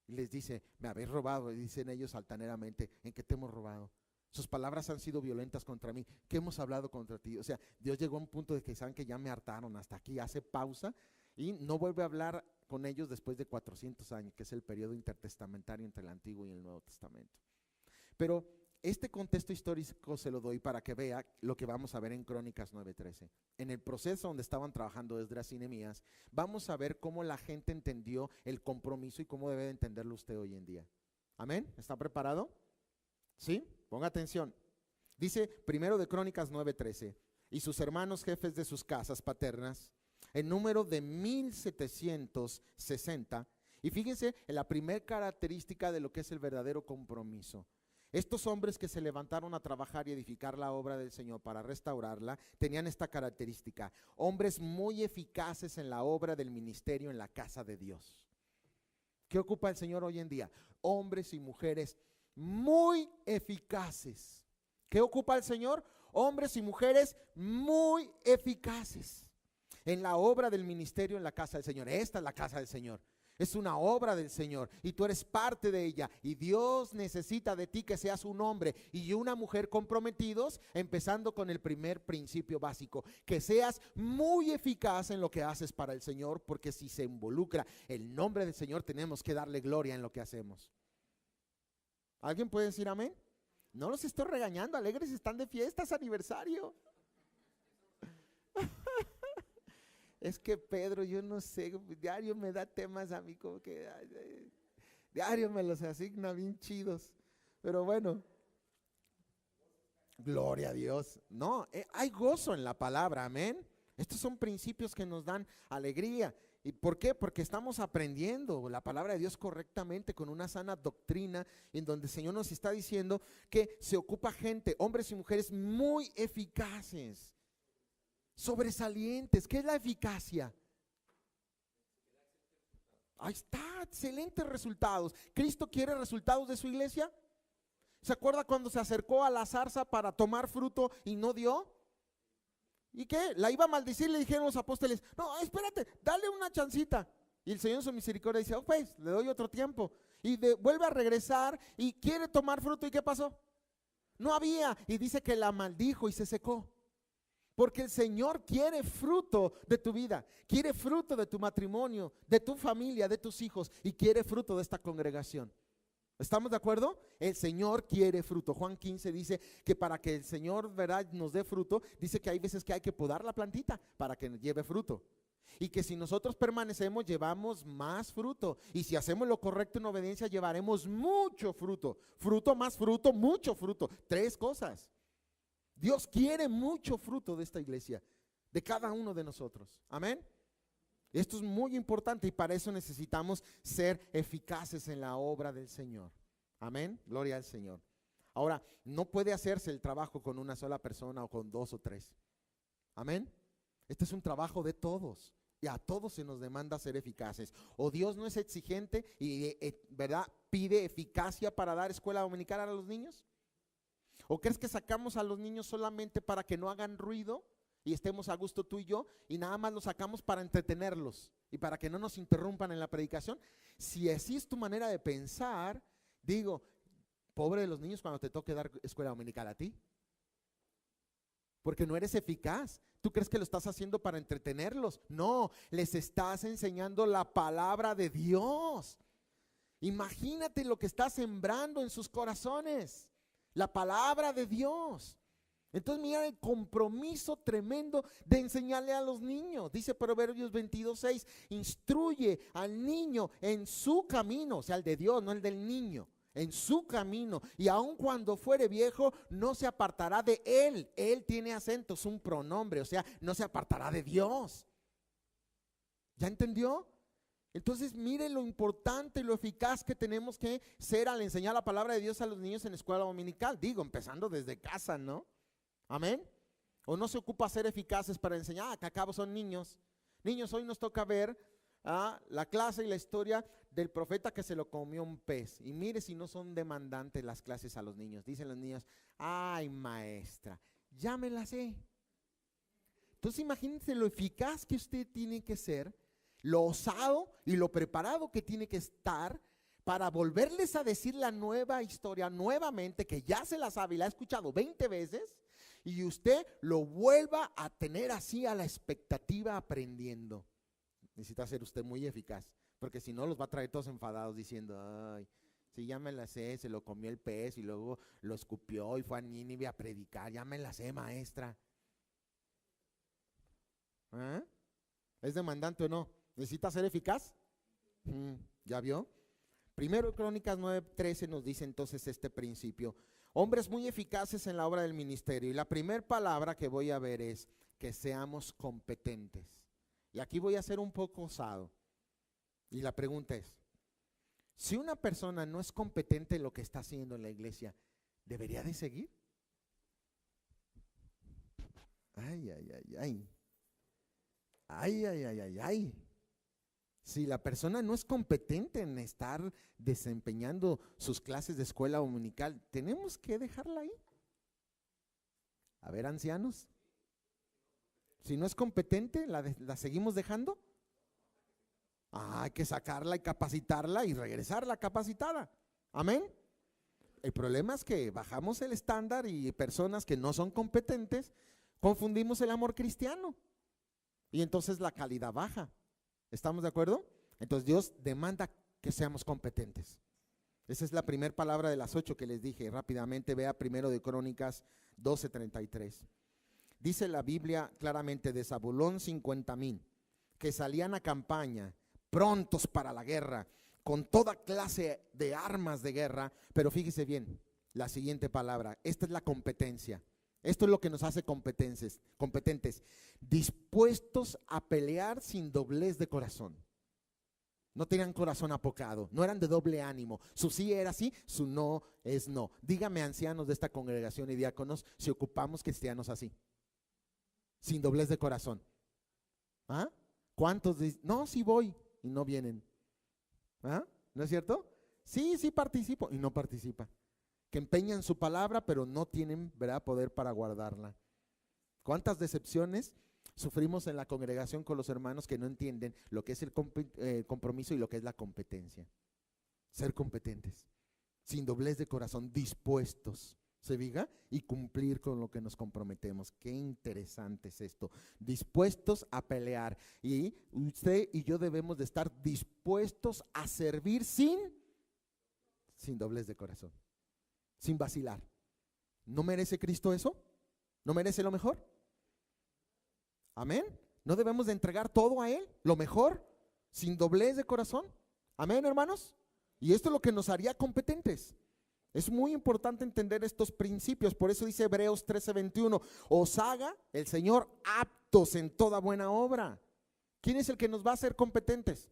Y les dice, me habéis robado, y dicen ellos altaneramente, ¿en qué te hemos robado? Sus palabras han sido violentas contra mí, ¿qué hemos hablado contra ti? O sea, Dios llegó a un punto de que saben que ya me hartaron, hasta aquí, hace pausa, y no vuelve a hablar con ellos después de 400 años, que es el periodo intertestamentario entre el Antiguo y el Nuevo Testamento. Pero este contexto histórico se lo doy para que vea lo que vamos a ver en Crónicas 9:13. En el proceso donde estaban trabajando Esdras y Nehemías, vamos a ver cómo la gente entendió el compromiso y cómo debe de entenderlo usted hoy en día. ¿Amén? ¿Está preparado? ¿Sí? Ponga atención. Dice primero de Crónicas 9:13, y sus hermanos jefes de sus casas paternas, en número de 1760, y fíjense en la primera característica de lo que es el verdadero compromiso. Estos hombres que se levantaron a trabajar y edificar la obra del Señor para restaurarla, tenían esta característica: hombres muy eficaces en la obra del ministerio en la casa de Dios. ¿Qué ocupa el Señor hoy en día? Hombres y mujeres muy eficaces. ¿Qué ocupa el Señor? Hombres y mujeres muy eficaces en la obra del ministerio en la casa del Señor. Esta es la casa del Señor. Es una obra del Señor y tú eres parte de ella, y Dios necesita de ti que seas un hombre y una mujer comprometidos, empezando con el primer principio básico, que seas muy eficaz en lo que haces para el Señor, porque si se involucra el nombre del Señor, tenemos que darle gloria en lo que hacemos. ¿Alguien puede decir amén? No los estoy regañando, alegres, están de fiestas, aniversario. Es que Pedro, yo no sé, diario me da temas a mí como que diario me los asigna bien chidos. Pero bueno, gloria a Dios. No, hay gozo en la palabra, amén. Estos son principios que nos dan alegría. ¿Y por qué? Porque estamos aprendiendo la palabra de Dios correctamente, con una sana doctrina, en donde el Señor nos está diciendo que se ocupa gente, hombres y mujeres muy eficaces, sobresalientes. ¿Qué es la eficacia? Ahí está, excelentes resultados. ¿Cristo quiere resultados de su iglesia? ¿Se acuerda cuando se acercó a la zarza para tomar fruto y no dio? ¿Y qué? La iba a maldecir, le dijeron los apóstoles, no, espérate, dale una chancita. Y el Señor en su misericordia dice, pues, le doy otro tiempo. Y vuelve a regresar y quiere tomar fruto. ¿Y qué pasó? No había, y dice que la maldijo y se secó. Porque el Señor quiere fruto de tu vida, quiere fruto de tu matrimonio, de tu familia, de tus hijos, y quiere fruto de esta congregación. ¿Estamos de acuerdo? El Señor quiere fruto. Juan 15 dice que para que el Señor, ¿verdad?, nos dé fruto, dice que hay veces que hay que podar la plantita para que lleve fruto. Y que si nosotros permanecemos, llevamos más fruto. Y si hacemos lo correcto en obediencia, llevaremos mucho fruto. Fruto más fruto, mucho fruto. 3 cosas. Dios quiere mucho fruto de esta iglesia, de cada uno de nosotros. Amén. Esto es muy importante y para eso necesitamos ser eficaces en la obra del Señor. Amén, gloria al Señor. Ahora, no puede hacerse el trabajo con una sola persona o con 2 o 3. Amén. Este es un trabajo de todos y a todos se nos demanda ser eficaces. O Dios no es exigente y ¿verdad? Pide eficacia para dar escuela dominical a los niños. ¿O crees que sacamos a los niños solamente para que no hagan ruido y estemos a gusto tú y yo, y nada más los sacamos para entretenerlos y para que no nos interrumpan en la predicación? Si así es tu manera de pensar, digo, pobre de los niños cuando te toque dar escuela dominical a ti, porque no eres eficaz. ¿Tú crees que lo estás haciendo para entretenerlos? No, les estás enseñando la palabra de Dios. Imagínate lo que estás sembrando en sus corazones, la palabra de Dios. Entonces mira el compromiso tremendo de enseñarle a los niños. Dice Proverbios 22:6, instruye al niño en su camino, o sea, el de Dios, no el del niño, en su camino, y aun cuando fuere viejo no se apartará de él. Él tiene acento, es un pronombre, o sea, no se apartará de Dios. ¿Ya entendió? Entonces mire lo importante y lo eficaz que tenemos que ser al enseñar la palabra de Dios a los niños en escuela dominical. Digo, empezando desde casa, ¿no? Amén. O no se ocupa ser eficaces para enseñar, que a cabo son niños. Niños, hoy nos toca ver la clase y la historia del profeta que se lo comió un pez. Y mire si no son demandantes las clases a los niños. Dicen los niños, ay maestra, ya me la sé. Entonces imagínense lo eficaz que usted tiene que ser, lo osado y lo preparado que tiene que estar para volverles a decir la nueva historia nuevamente, que ya se la sabe y la ha escuchado 20 veces, y usted lo vuelva a tener así a la expectativa aprendiendo. Necesita ser usted muy eficaz, porque si no los va a traer todos enfadados diciendo, ay, sí, ya me la sé, se lo comió el pez y luego lo escupió y fue a Nínive a predicar, ya me la sé, maestra. ¿Ah? ¿Es demandante o no? ¿Necesita ser eficaz? ¿Ya vio? Primero Crónicas 9:13 nos dice entonces este principio. Hombres muy eficaces en la obra del ministerio. Y la primera palabra que voy a ver es que seamos competentes. Y aquí voy a ser un poco osado. Y la pregunta es, si una persona no es competente en lo que está haciendo en la iglesia, ¿debería de seguir? Ay, ay, ay, ay. Ay, ay, ay, ay, ay. Si la persona no es competente en estar desempeñando sus clases de escuela dominical, ¿tenemos que dejarla ahí? A ver, ancianos, si no es competente, ¿la seguimos dejando? Hay que sacarla y capacitarla y regresarla capacitada. Amén. El problema es que bajamos el estándar y personas que no son competentes, confundimos el amor cristiano y entonces la calidad baja. ¿Estamos de acuerdo? Entonces Dios demanda que seamos competentes. Esa es la primera palabra de las 8 que les dije. Rápidamente vea primero de Crónicas 12:33. Dice la Biblia claramente, de Zabulón 50,000 que salían a campaña, prontos para la guerra, con toda clase de armas de guerra. Pero fíjese bien, la siguiente palabra, esta es la competencia. Esto es lo que nos hace competentes, dispuestos a pelear sin doblez de corazón. No tenían corazón apocado, no eran de doble ánimo. Su sí era sí, su no es no. Dígame, ancianos de esta congregación y diáconos, si ocupamos cristianos así, sin doblez de corazón. ¿Ah? ¿Cuántos dicen, no, sí voy y no vienen? ¿Ah? ¿No es cierto? Sí, sí participo y no participa. Que empeñan su palabra pero no tienen, ¿verdad?, poder para guardarla. ¿Cuántas decepciones sufrimos en la congregación con los hermanos que no entienden lo que es el compromiso y lo que es la competencia? Ser competentes, sin doblez de corazón, dispuestos, se diga, y cumplir con lo que nos comprometemos. Qué interesante es esto, dispuestos a pelear. Y usted y yo debemos de estar dispuestos a servir sin doblez de corazón, sin vacilar. ¿No merece Cristo eso? ¿No merece lo mejor? Amén. ¿No debemos de entregar todo a Él, lo mejor, sin doblez de corazón? Amén, hermanos. Y esto es lo que nos haría competentes. Es muy importante entender estos principios. Por eso dice Hebreos 13:21, os haga el Señor aptos en toda buena obra. ¿Quién es el que nos va a hacer competentes?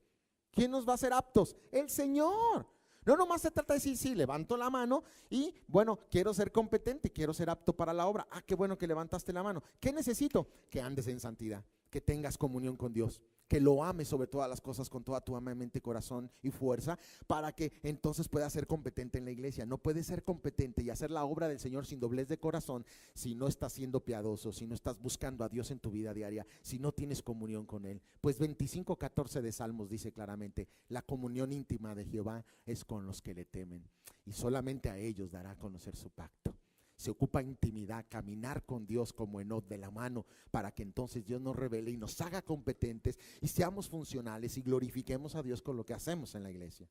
¿Quién nos va a hacer aptos? El Señor. No nomás se trata de decir, sí, levanto la mano y bueno, quiero ser competente, quiero ser apto para la obra. Ah, qué bueno que levantaste la mano. ¿Qué necesito? Que andes en santidad, que tengas comunión con Dios, que lo ames sobre todas las cosas con toda tu alma, mente, corazón y fuerza, para que entonces puedas ser competente en la iglesia. No puedes ser competente y hacer la obra del Señor sin doblez de corazón si no estás siendo piadoso, si no estás buscando a Dios en tu vida diaria, si no tienes comunión con Él. Pues 25:14 de Salmos dice claramente: la comunión íntima de Jehová es con los que le temen, y solamente a ellos dará a conocer su pacto. Se ocupa intimidad, caminar con Dios como Enoc de la mano, para que entonces Dios nos revele y nos haga competentes y seamos funcionales y glorifiquemos a Dios con lo que hacemos en la iglesia.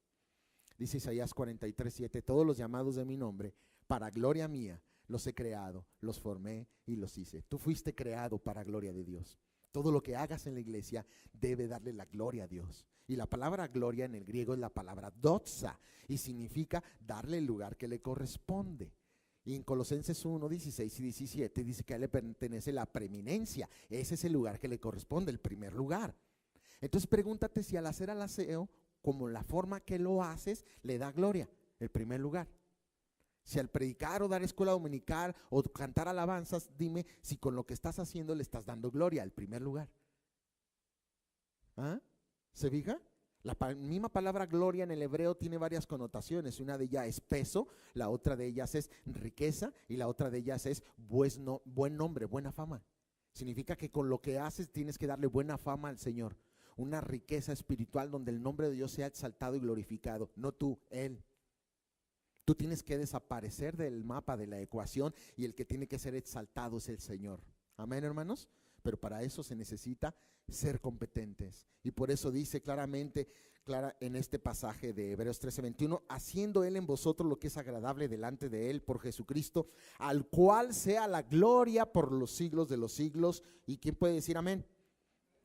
Dice Isaías 43:7: todos los llamados de mi nombre, para gloria mía, los he creado, los formé y los hice. Tú fuiste creado para gloria de Dios. Todo lo que hagas en la iglesia debe darle la gloria a Dios. Y la palabra gloria en el griego es la palabra doxa, y significa darle el lugar que le corresponde. Y en Colosenses 1:16 y 17 dice que a él le pertenece la preeminencia. Ese es el lugar que le corresponde, el primer lugar. Entonces pregúntate si al hacer el aseo, como la forma que lo haces, le da gloria, el primer lugar. Si al predicar o dar escuela dominical o cantar alabanzas, dime si con lo que estás haciendo le estás dando gloria, el primer lugar. ¿Ah? ¿Se fija? La misma palabra gloria en el hebreo tiene varias connotaciones. Una de ellas es peso, la otra de ellas es riqueza y la otra de ellas es buen nombre, buena fama. Significa que con lo que haces tienes que darle buena fama al Señor. Una riqueza espiritual donde el nombre de Dios sea exaltado y glorificado. No tú, Él. Tú tienes que desaparecer del mapa, de la ecuación, y el que tiene que ser exaltado es el Señor. Amén, hermanos. Pero para eso se necesita ser competentes. Y por eso dice claramente en este pasaje de Hebreos 13:21: haciendo Él en vosotros lo que es agradable delante de Él por Jesucristo, al cual sea la gloria por los siglos de los siglos. ¿Y quién puede decir amén?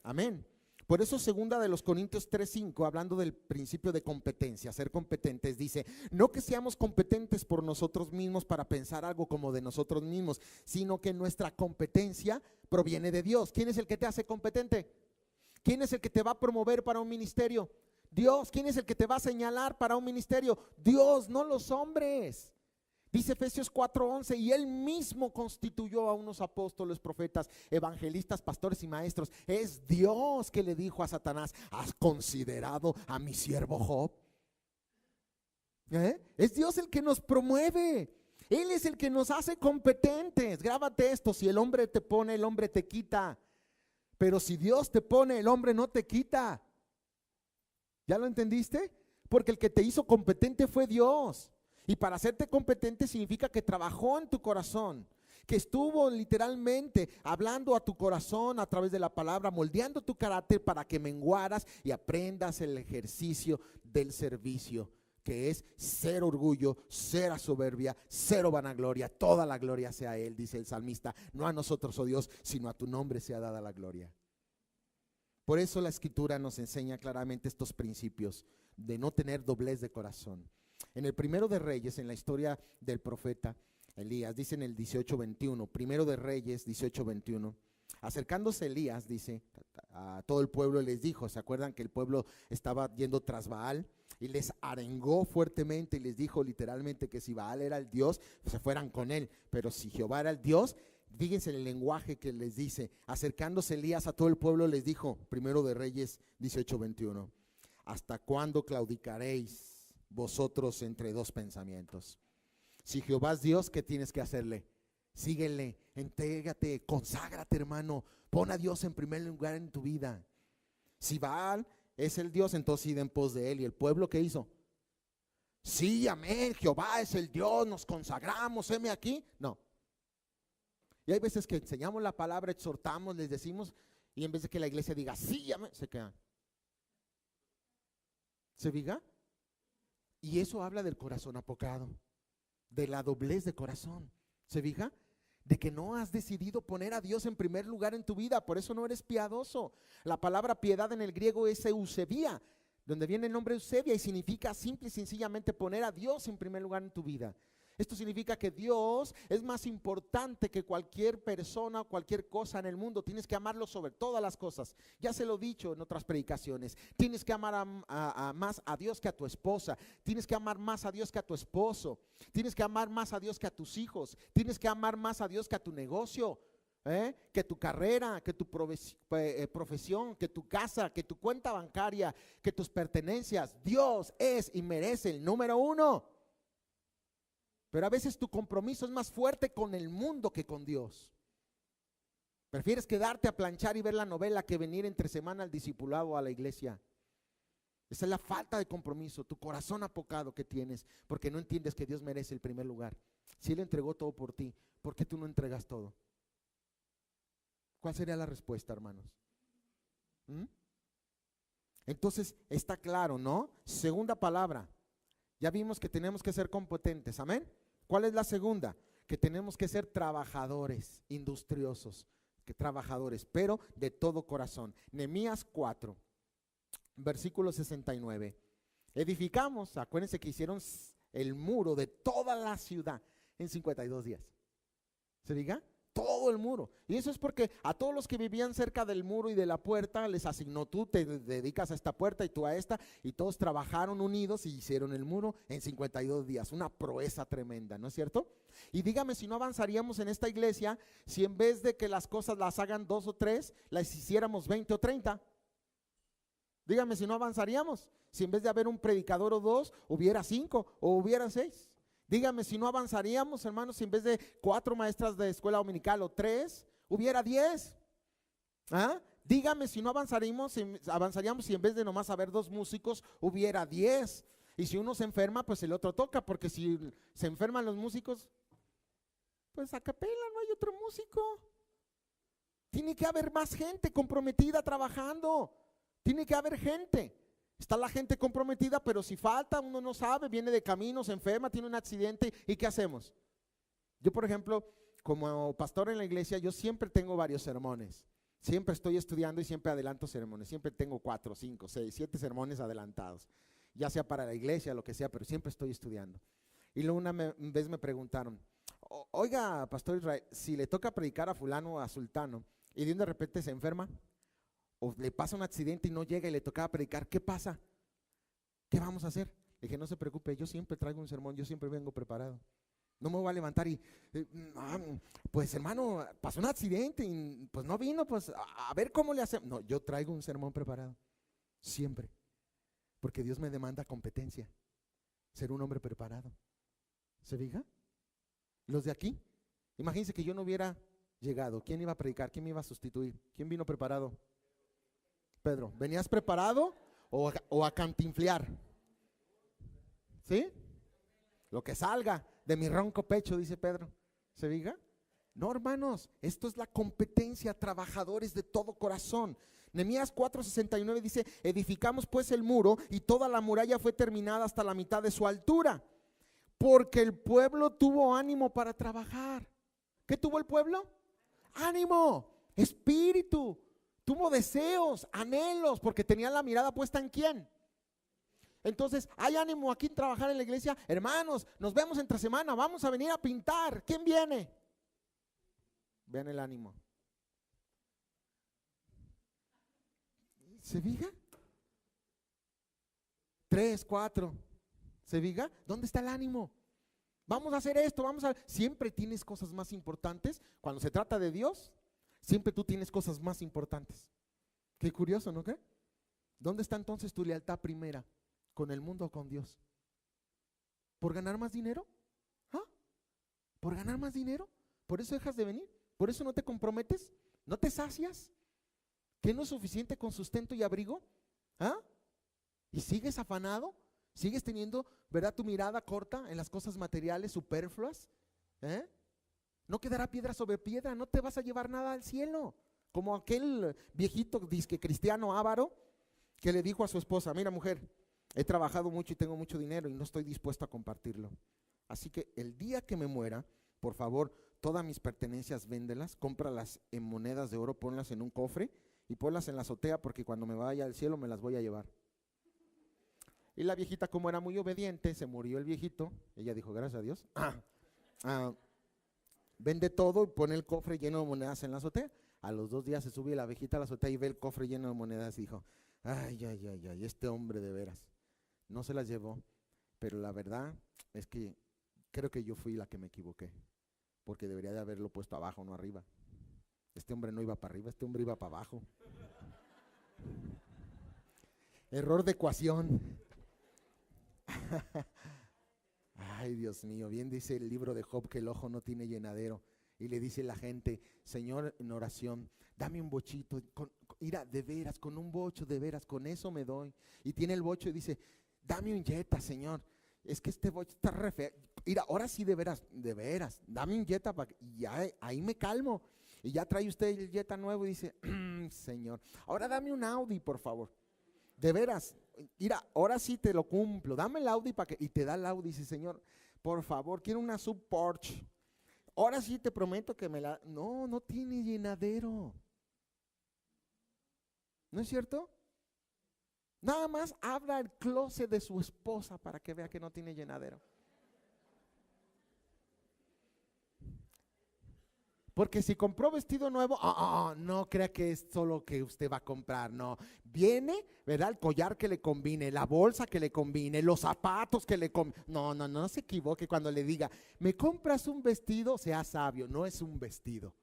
Amén. Por eso segunda de los Corintios 3:5, hablando del principio de competencia, ser competentes, dice: no que seamos competentes por nosotros mismos para pensar algo como de nosotros mismos, sino que nuestra competencia proviene de Dios. ¿Quién es el que te hace competente? ¿Quién es el que te va a promover para un ministerio? Dios. ¿Quién es el que te va a señalar para un ministerio? Dios, no los hombres. Dice Efesios 4:11: y Él mismo constituyó a unos apóstoles, profetas, evangelistas, pastores y maestros. Es Dios que le dijo a Satanás: ¿has considerado a mi siervo Job? Es Dios el que nos promueve. Él es el que nos hace competentes. Grábate esto: si el hombre te pone, el hombre te quita. Pero si Dios te pone, el hombre no te quita. ¿Ya lo entendiste? Porque el que te hizo competente fue Dios. Y para hacerte competente significa que trabajó en tu corazón, que estuvo literalmente hablando a tu corazón a través de la palabra, moldeando tu carácter para que menguaras y aprendas el ejercicio del servicio, que es cero orgullo, cero soberbia, cero vanagloria. Toda la gloria sea a Él, dice el salmista: no a nosotros, oh Dios, sino a tu nombre sea dada la gloria. Por eso la Escritura nos enseña claramente estos principios de no tener doblez de corazón. En el Primero de Reyes, en la historia del profeta Elías, dice en el 18:21, Primero de Reyes 18:21, acercándose Elías, dice, a todo el pueblo les dijo, ¿se acuerdan que el pueblo estaba yendo tras Baal? Y les arengó fuertemente y les dijo literalmente que si Baal era el Dios, se fueran con él, pero si Jehová era el Dios, fíjense el lenguaje que les dice. Acercándose Elías a todo el pueblo les dijo, Primero de Reyes 18:21, ¿hasta cuándo claudicaréis vosotros entre dos pensamientos? Si Jehová es Dios, ¿qué tienes que hacerle? Síguele, entrégate, conságrate, hermano. Pon a Dios en primer lugar en tu vida. Si Baal es el Dios, entonces id en pos de él. ¿Y el pueblo qué hizo? Sí, amén, Jehová es el Dios, nos consagramos, heme aquí. No. Y hay veces que enseñamos la palabra, exhortamos, les decimos, y en vez de que la iglesia diga sí, amén, se quedan. ¿Se fija? Y eso habla del corazón apocado, de la doblez de corazón. ¿Se fija? De que no has decidido poner a Dios en primer lugar en tu vida, por eso no eres piadoso. La palabra piedad en el griego es eusebia, donde viene el nombre Eusebia, y significa simple y sencillamente poner a Dios en primer lugar en tu vida. Esto significa que Dios es más importante que cualquier persona o cualquier cosa en el mundo. Tienes que amarlo sobre todas las cosas. Ya se lo he dicho en otras predicaciones. Tienes que amar más a Dios que a tu esposa. Tienes que amar más a Dios que a tu esposo. Tienes que amar más a Dios que a tus hijos. Tienes que amar más a Dios que a tu negocio, que tu carrera, que tu profesión, que tu casa, que tu cuenta bancaria, que tus pertenencias. Dios es y merece el número uno. Pero a veces tu compromiso es más fuerte con el mundo que con Dios. Prefieres quedarte a planchar y ver la novela que venir entre semana al discipulado o a la iglesia. Esa es la falta de compromiso, tu corazón apocado que tienes, porque no entiendes que Dios merece el primer lugar. Si Él entregó todo por ti, ¿por qué tú no entregas todo? ¿Cuál sería la respuesta, hermanos? Entonces está claro, ¿no? Segunda palabra. Ya vimos que tenemos que ser competentes, amén. ¿Cuál es la segunda? Que tenemos que ser trabajadores, industriosos, trabajadores, pero de todo corazón. Nehemías 4, versículo 69. Edificamos, acuérdense que hicieron el muro de toda la ciudad en 52 días. ¿Se diga? Todo el muro. Y eso es porque a todos los que vivían cerca del muro y de la puerta les asignó: tú te dedicas a esta puerta y tú a esta, y todos trabajaron unidos y hicieron el muro en 52 días. Una proeza tremenda, ¿no es cierto? Y dígame si no avanzaríamos en esta iglesia si en vez de que las cosas las hagan 2 o 3, las hiciéramos 20 o 30. Dígame si no avanzaríamos si en vez de haber un predicador o 2 hubiera 5 o hubiera 6. Dígame si no avanzaríamos, hermanos, si en vez de 4 maestras de escuela dominical o 3, hubiera 10. Dígame si no avanzaríamos si en vez de nomás haber 2 músicos, hubiera 10. Y si uno se enferma, pues el otro toca, porque si se enferman los músicos, pues a capela, no hay otro músico. Tiene que haber más gente comprometida trabajando. Tiene que haber gente. Está la gente comprometida, pero si falta, uno no sabe, viene de camino, se enferma, tiene un accidente, ¿y qué hacemos? Yo, por ejemplo, como pastor en la iglesia, yo siempre tengo varios sermones. Siempre estoy estudiando y siempre adelanto sermones. Siempre tengo 4, 5, 6, 7 sermones adelantados, ya sea para la iglesia, lo que sea, pero siempre estoy estudiando. Y luego una vez me preguntaron: oiga, pastor Israel, si le toca predicar a fulano o a sultano y de repente se enferma, o le pasa un accidente y no llega y le tocaba predicar, ¿qué pasa? ¿Qué vamos a hacer? Le dije: no se preocupe, yo siempre traigo un sermón, yo siempre vengo preparado. No me voy a levantar y, pues hermano, pasó un accidente y pues no vino, pues a ver cómo le hacemos. No, yo traigo un sermón preparado, siempre, porque Dios me demanda competencia, ser un hombre preparado. ¿Se fija? Los de aquí, imagínense que yo no hubiera llegado, ¿quién iba a predicar? ¿Quién me iba a sustituir? ¿Quién vino preparado? Pedro, ¿venías preparado o a cantinflear? ¿Sí? Lo que salga de mi ronco pecho, dice Pedro. ¿Se diga? No, hermanos, esto es la competencia, trabajadores de todo corazón. Nehemías 4:69 dice: edificamos pues el muro y toda la muralla fue terminada hasta la mitad de su altura, porque el pueblo tuvo ánimo para trabajar. ¿Qué tuvo el pueblo? Ánimo, espíritu. Tuvo deseos, anhelos, porque tenía la mirada puesta ¿en quién? Entonces, ¿hay ánimo aquí en trabajar en la iglesia? Hermanos, nos vemos entre semana, vamos a venir a pintar. ¿Quién viene? Vean el ánimo. ¿Se fija? 3, 4. ¿Se fija? ¿Dónde está el ánimo? Vamos a hacer esto, Siempre tienes cosas más importantes. Cuando se trata de Dios, siempre tú tienes cosas más importantes. Qué curioso, ¿no? ¿Qué? ¿Dónde está entonces tu lealtad primera? ¿Con el mundo o con Dios? ¿Por ganar más dinero? ¿Por ganar más dinero? ¿Por eso dejas de venir? ¿Por eso no te comprometes? ¿No te sacias? ¿Que no es suficiente con sustento y abrigo? ¿Y sigues afanado? ¿Sigues teniendo, verdad, tu mirada corta en las cosas materiales superfluas? No quedará piedra sobre piedra, no te vas a llevar nada al cielo. Como aquel viejito disque cristiano avaro que le dijo a su esposa: mira, mujer, he trabajado mucho y tengo mucho dinero y no estoy dispuesto a compartirlo. Así que el día que me muera, por favor, todas mis pertenencias véndelas, cómpralas en monedas de oro, ponlas en un cofre y ponlas en la azotea, porque cuando me vaya al cielo me las voy a llevar. Y la viejita, como era muy obediente, se murió el viejito. Ella dijo, gracias a Dios. Vende todo y pone el cofre lleno de monedas en la azotea. A los 2 días se sube la viejita a la azotea y ve el cofre lleno de monedas y dijo, ay, este hombre de veras. No se las llevó, pero la verdad es que creo que yo fui la que me equivoqué, porque debería de haberlo puesto abajo, no arriba. Este hombre no iba para arriba, este hombre iba para abajo. Error de ecuación. Ay, Dios mío, bien dice el libro de Job que el ojo no tiene llenadero. Y le dice la gente, Señor, en oración, dame un bochito, mira, de veras, con un bocho, de veras, con eso me doy. Y tiene el bocho y dice, dame un Jetta, Señor, es que este bocho está re feo. Mira, ahora sí, de veras, dame un Jetta, y ya, ahí me calmo. Y ya trae usted el Jetta nuevo y dice, Señor, ahora dame un Audi, por favor. De veras, mira, ahora sí te lo cumplo, dame el Audi y te da el Audi, dice, Señor, por favor, quiero una sub Porsche. Ahora sí te prometo que no tiene llenadero. ¿No es cierto? Nada más abra el closet de su esposa para que vea que no tiene llenadero. Porque si compró vestido nuevo, no crea que es solo que usted va a comprar, no. Viene, ¿verdad? El collar que le combine, la bolsa que le combine, los zapatos que le combine. No se equivoque cuando le diga, ¿me compras un vestido? Sea sabio, no es un vestido.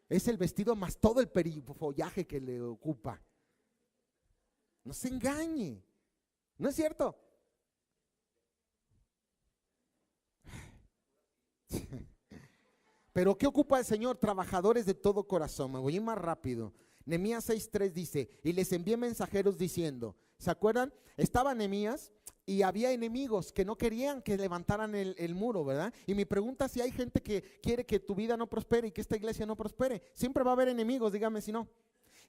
Es el vestido más todo el follaje que le ocupa. No se engañe, ¿no es cierto? Pero ¿qué ocupa el Señor? Trabajadores de todo corazón. Me voy a ir más rápido. Nehemías 6:3 dice, y les envié mensajeros diciendo, ¿se acuerdan? Estaba Nehemías y había enemigos que no querían que levantaran el muro, ¿verdad? Y mi pregunta es si hay gente que quiere que tu vida no prospere y que esta iglesia no prospere. Siempre va a haber enemigos, dígame si no.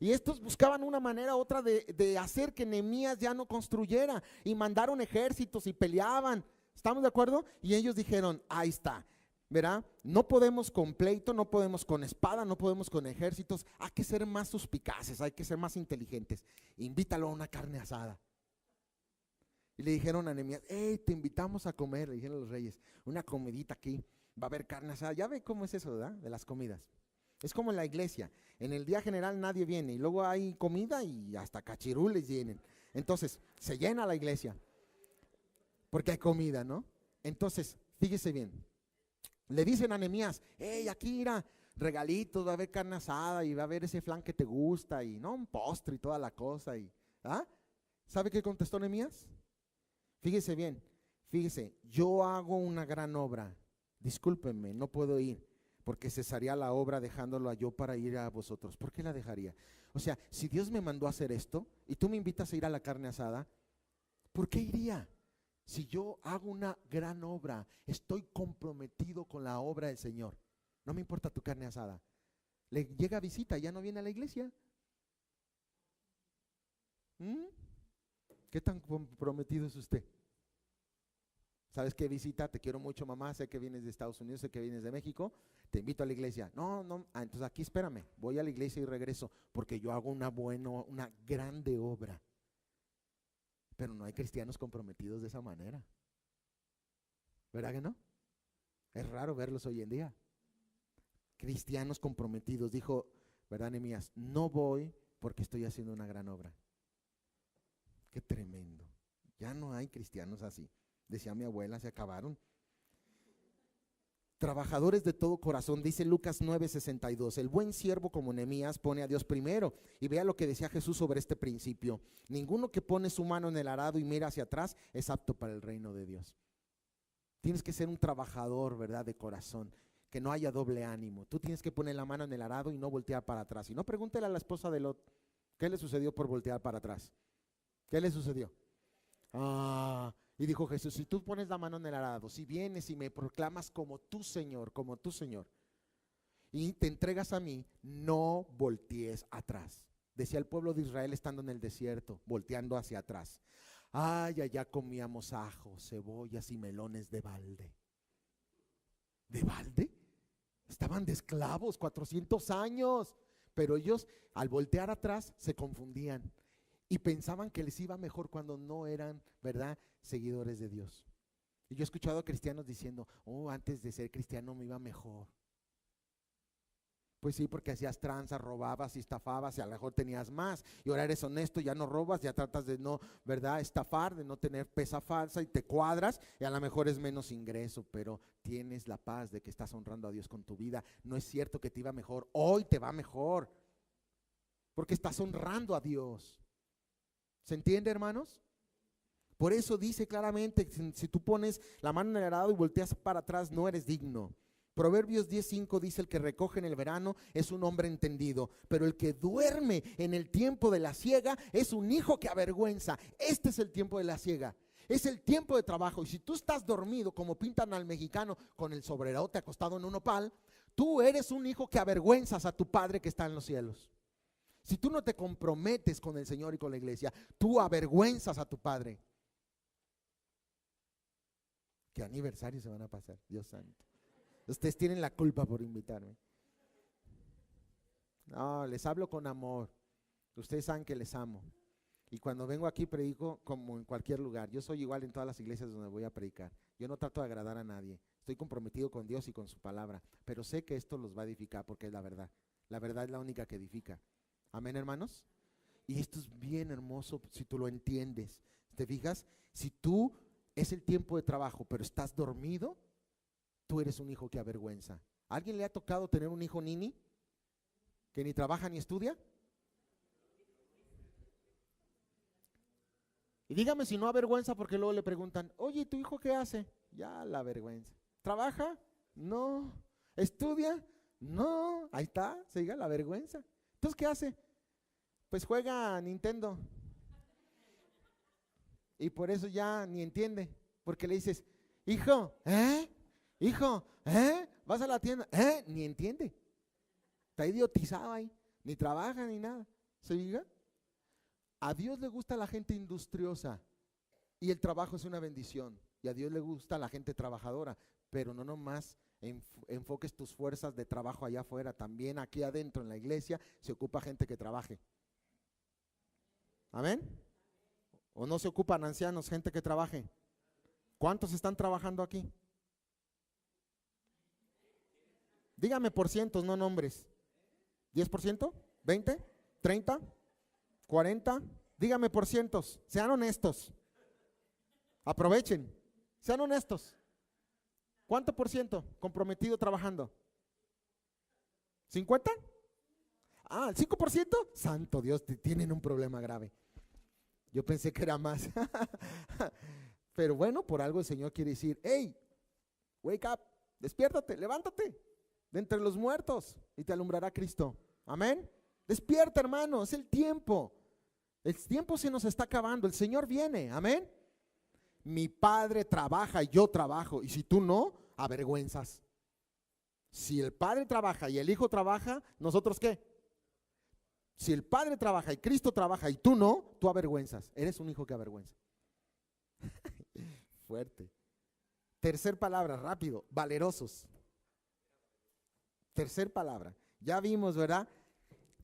Y estos buscaban una manera u otra de hacer que Nehemías ya no construyera, y mandaron ejércitos y peleaban. ¿Estamos de acuerdo? Y ellos dijeron, ahí está. ¿Verdad? No podemos con pleito, no podemos con espada, no podemos con ejércitos. Hay que ser más suspicaces, hay que ser más inteligentes. Invítalo a una carne asada. Y le dijeron a Nehemías, te invitamos a comer, le dijeron los reyes, una comidita aquí, va a haber carne asada. Ya ve cómo es eso, ¿verdad? De las comidas. Es como en la iglesia, en el día general nadie viene y luego hay comida y hasta cachirules vienen. Entonces, se llena la iglesia porque hay comida, ¿no? Entonces, fíjese bien. Le dicen a Nehemías, aquí irá regalitos, va a haber carne asada y va a haber ese flan que te gusta y no un postre y toda la cosa. ¿Sabe qué contestó Nehemías? Fíjese bien, yo hago una gran obra, discúlpenme, no puedo ir porque cesaría la obra dejándolo yo para ir a vosotros. ¿Por qué la dejaría? O sea, si Dios me mandó a hacer esto y tú me invitas a ir a la carne asada, ¿por qué iría? Si yo hago una gran obra, estoy comprometido con la obra del Señor. No me importa tu carne asada. Le llega visita, ya no viene a la iglesia. ¿Qué tan comprometido es usted? ¿Sabes qué visita? Te quiero mucho, mamá, sé que vienes de Estados Unidos, sé que vienes de México, te invito a la iglesia. No, entonces aquí espérame, voy a la iglesia y regreso, porque yo hago una grande obra. Pero no hay cristianos comprometidos de esa manera. ¿Verdad que no? Es raro verlos hoy en día. Cristianos comprometidos. Dijo, ¿verdad, Nehemías? No voy porque estoy haciendo una gran obra. Qué tremendo. Ya no hay cristianos así. Decía mi abuela, se acabaron. Trabajadores de todo corazón, dice Lucas 9:62. El buen siervo como Nehemías pone a Dios primero. Y vea lo que decía Jesús sobre este principio. Ninguno que pone su mano en el arado y mira hacia atrás es apto para el reino de Dios. Tienes que ser un trabajador, ¿verdad? De corazón, que no haya doble ánimo. Tú tienes que poner la mano en el arado y no voltear para atrás. Y no pregúntele a la esposa de Lot, ¿qué le sucedió por voltear para atrás? ¿Qué le sucedió? Y dijo Jesús, si tú pones la mano en el arado, si vienes y me proclamas como tu Señor, y te entregas a mí, no voltees atrás. Decía el pueblo de Israel estando en el desierto, volteando hacia atrás. Allá comíamos ajos, cebollas y melones de balde. ¿De balde? Estaban de esclavos 400 años, pero ellos al voltear atrás se confundían. y pensaban que les iba mejor cuando no eran, ¿verdad?, seguidores de Dios. Y yo he escuchado a cristianos diciendo, oh, antes de ser cristiano me iba mejor. Pues sí, porque hacías tranzas, robabas y estafabas y a lo mejor tenías más. Y ahora eres honesto, ya no robas, ya tratas de no, ¿verdad?, estafar, de no tener pesa falsa y te cuadras y a lo mejor es menos ingreso, pero tienes la paz de que estás honrando a Dios con tu vida. No es cierto que te iba mejor, hoy te va mejor, porque estás honrando a Dios. ¿Se entiende, hermanos? Por eso dice claramente, si tú pones la mano en el arado y volteas para atrás, no eres digno. Proverbios 10:5 dice, el que recoge en el verano es un hombre entendido, pero el que duerme en el tiempo de la siega es un hijo que avergüenza. Este es el tiempo de la siega, es el tiempo de trabajo. Y si tú estás dormido, como pintan al mexicano, con el sobrerote acostado en un nopal, tú eres un hijo que avergüenzas a tu Padre que está en los cielos. Si tú no te comprometes con el Señor y con la iglesia, tú avergüenzas a tu Padre. ¿Qué aniversario se van a pasar? Dios santo. Ustedes tienen la culpa por invitarme. No, les hablo con amor. Ustedes saben que les amo. Y cuando vengo aquí predico como en cualquier lugar. Yo soy igual en todas las iglesias donde voy a predicar. Yo no trato de agradar a nadie. Estoy comprometido con Dios y con su palabra. Pero sé que esto los va a edificar porque es la verdad. La verdad es la única que edifica. Amén, hermanos. Y esto es bien hermoso si tú lo entiendes. ¿Te fijas? Si tú es el tiempo de trabajo, pero estás dormido, tú eres un hijo que avergüenza. ¿A alguien le ha tocado tener un hijo nini que ni trabaja ni estudia? Y dígame si no avergüenza, porque luego le preguntan, oye, ¿tu hijo qué hace? Ya la vergüenza. ¿Trabaja? No. ¿Estudia? No. Ahí está, se diga la vergüenza. Entonces, ¿qué hace? Pues juega a Nintendo. Y por eso ya ni entiende, porque le dices, hijo, hijo, vas a la tienda, ni entiende. Está idiotizado ahí, ni trabaja ni nada. ¿Se diga? A Dios le gusta la gente industriosa y el trabajo es una bendición. Y a Dios le gusta la gente trabajadora, pero no nomás enfoques tus fuerzas de trabajo allá afuera, también aquí adentro en la iglesia se ocupa gente que trabaje. ¿Amén? ¿O no se ocupan ancianos, gente que trabaje? ¿Cuántos están trabajando aquí? Dígame por cientos, no nombres. ¿10%? ¿20? ¿30? ¿40? Dígame por cientos. Sean honestos. Aprovechen. Sean honestos. ¿Cuánto por ciento comprometido trabajando? ¿50? Ah, ¿el 5%? Santo Dios, tienen un problema grave. Yo pensé que era más. Pero bueno, por algo el Señor quiere decir, hey, wake up, despiértate, levántate de entre los muertos y te alumbrará Cristo. Amén. Despierta, hermano, es el tiempo. El tiempo se nos está acabando, el Señor viene. Amén. Mi Padre trabaja y yo trabajo, y si tú no, avergüenzas. Si el Padre trabaja y el Hijo trabaja, ¿nosotros qué? Si el Padre trabaja y Cristo trabaja y tú no, tú avergüenzas. Eres un hijo que avergüenza. Fuerte. Tercer palabra, rápido, valerosos. Tercer palabra. Ya vimos, ¿verdad?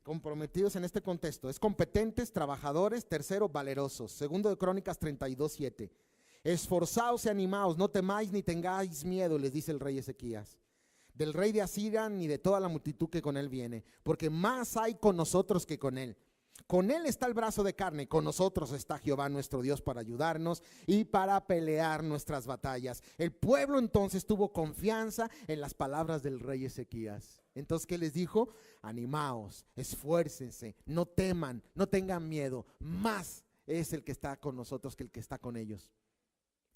Comprometidos en este contexto. Es competentes, trabajadores. Tercero, valerosos. Segundo de Crónicas 32:7. Esforzaos y animaos, no temáis ni tengáis miedo, les dice el rey Ezequías, del rey de Asiria ni de toda la multitud que con él viene, porque más hay con nosotros que con él. Con él está el brazo de carne, con nosotros está Jehová nuestro Dios para ayudarnos y para pelear nuestras batallas. El pueblo entonces tuvo confianza en las palabras del rey Ezequías. Entonces, ¿qué les dijo? Animaos, esfuércense, no teman, no tengan miedo. Más es el que está con nosotros que el que está con ellos.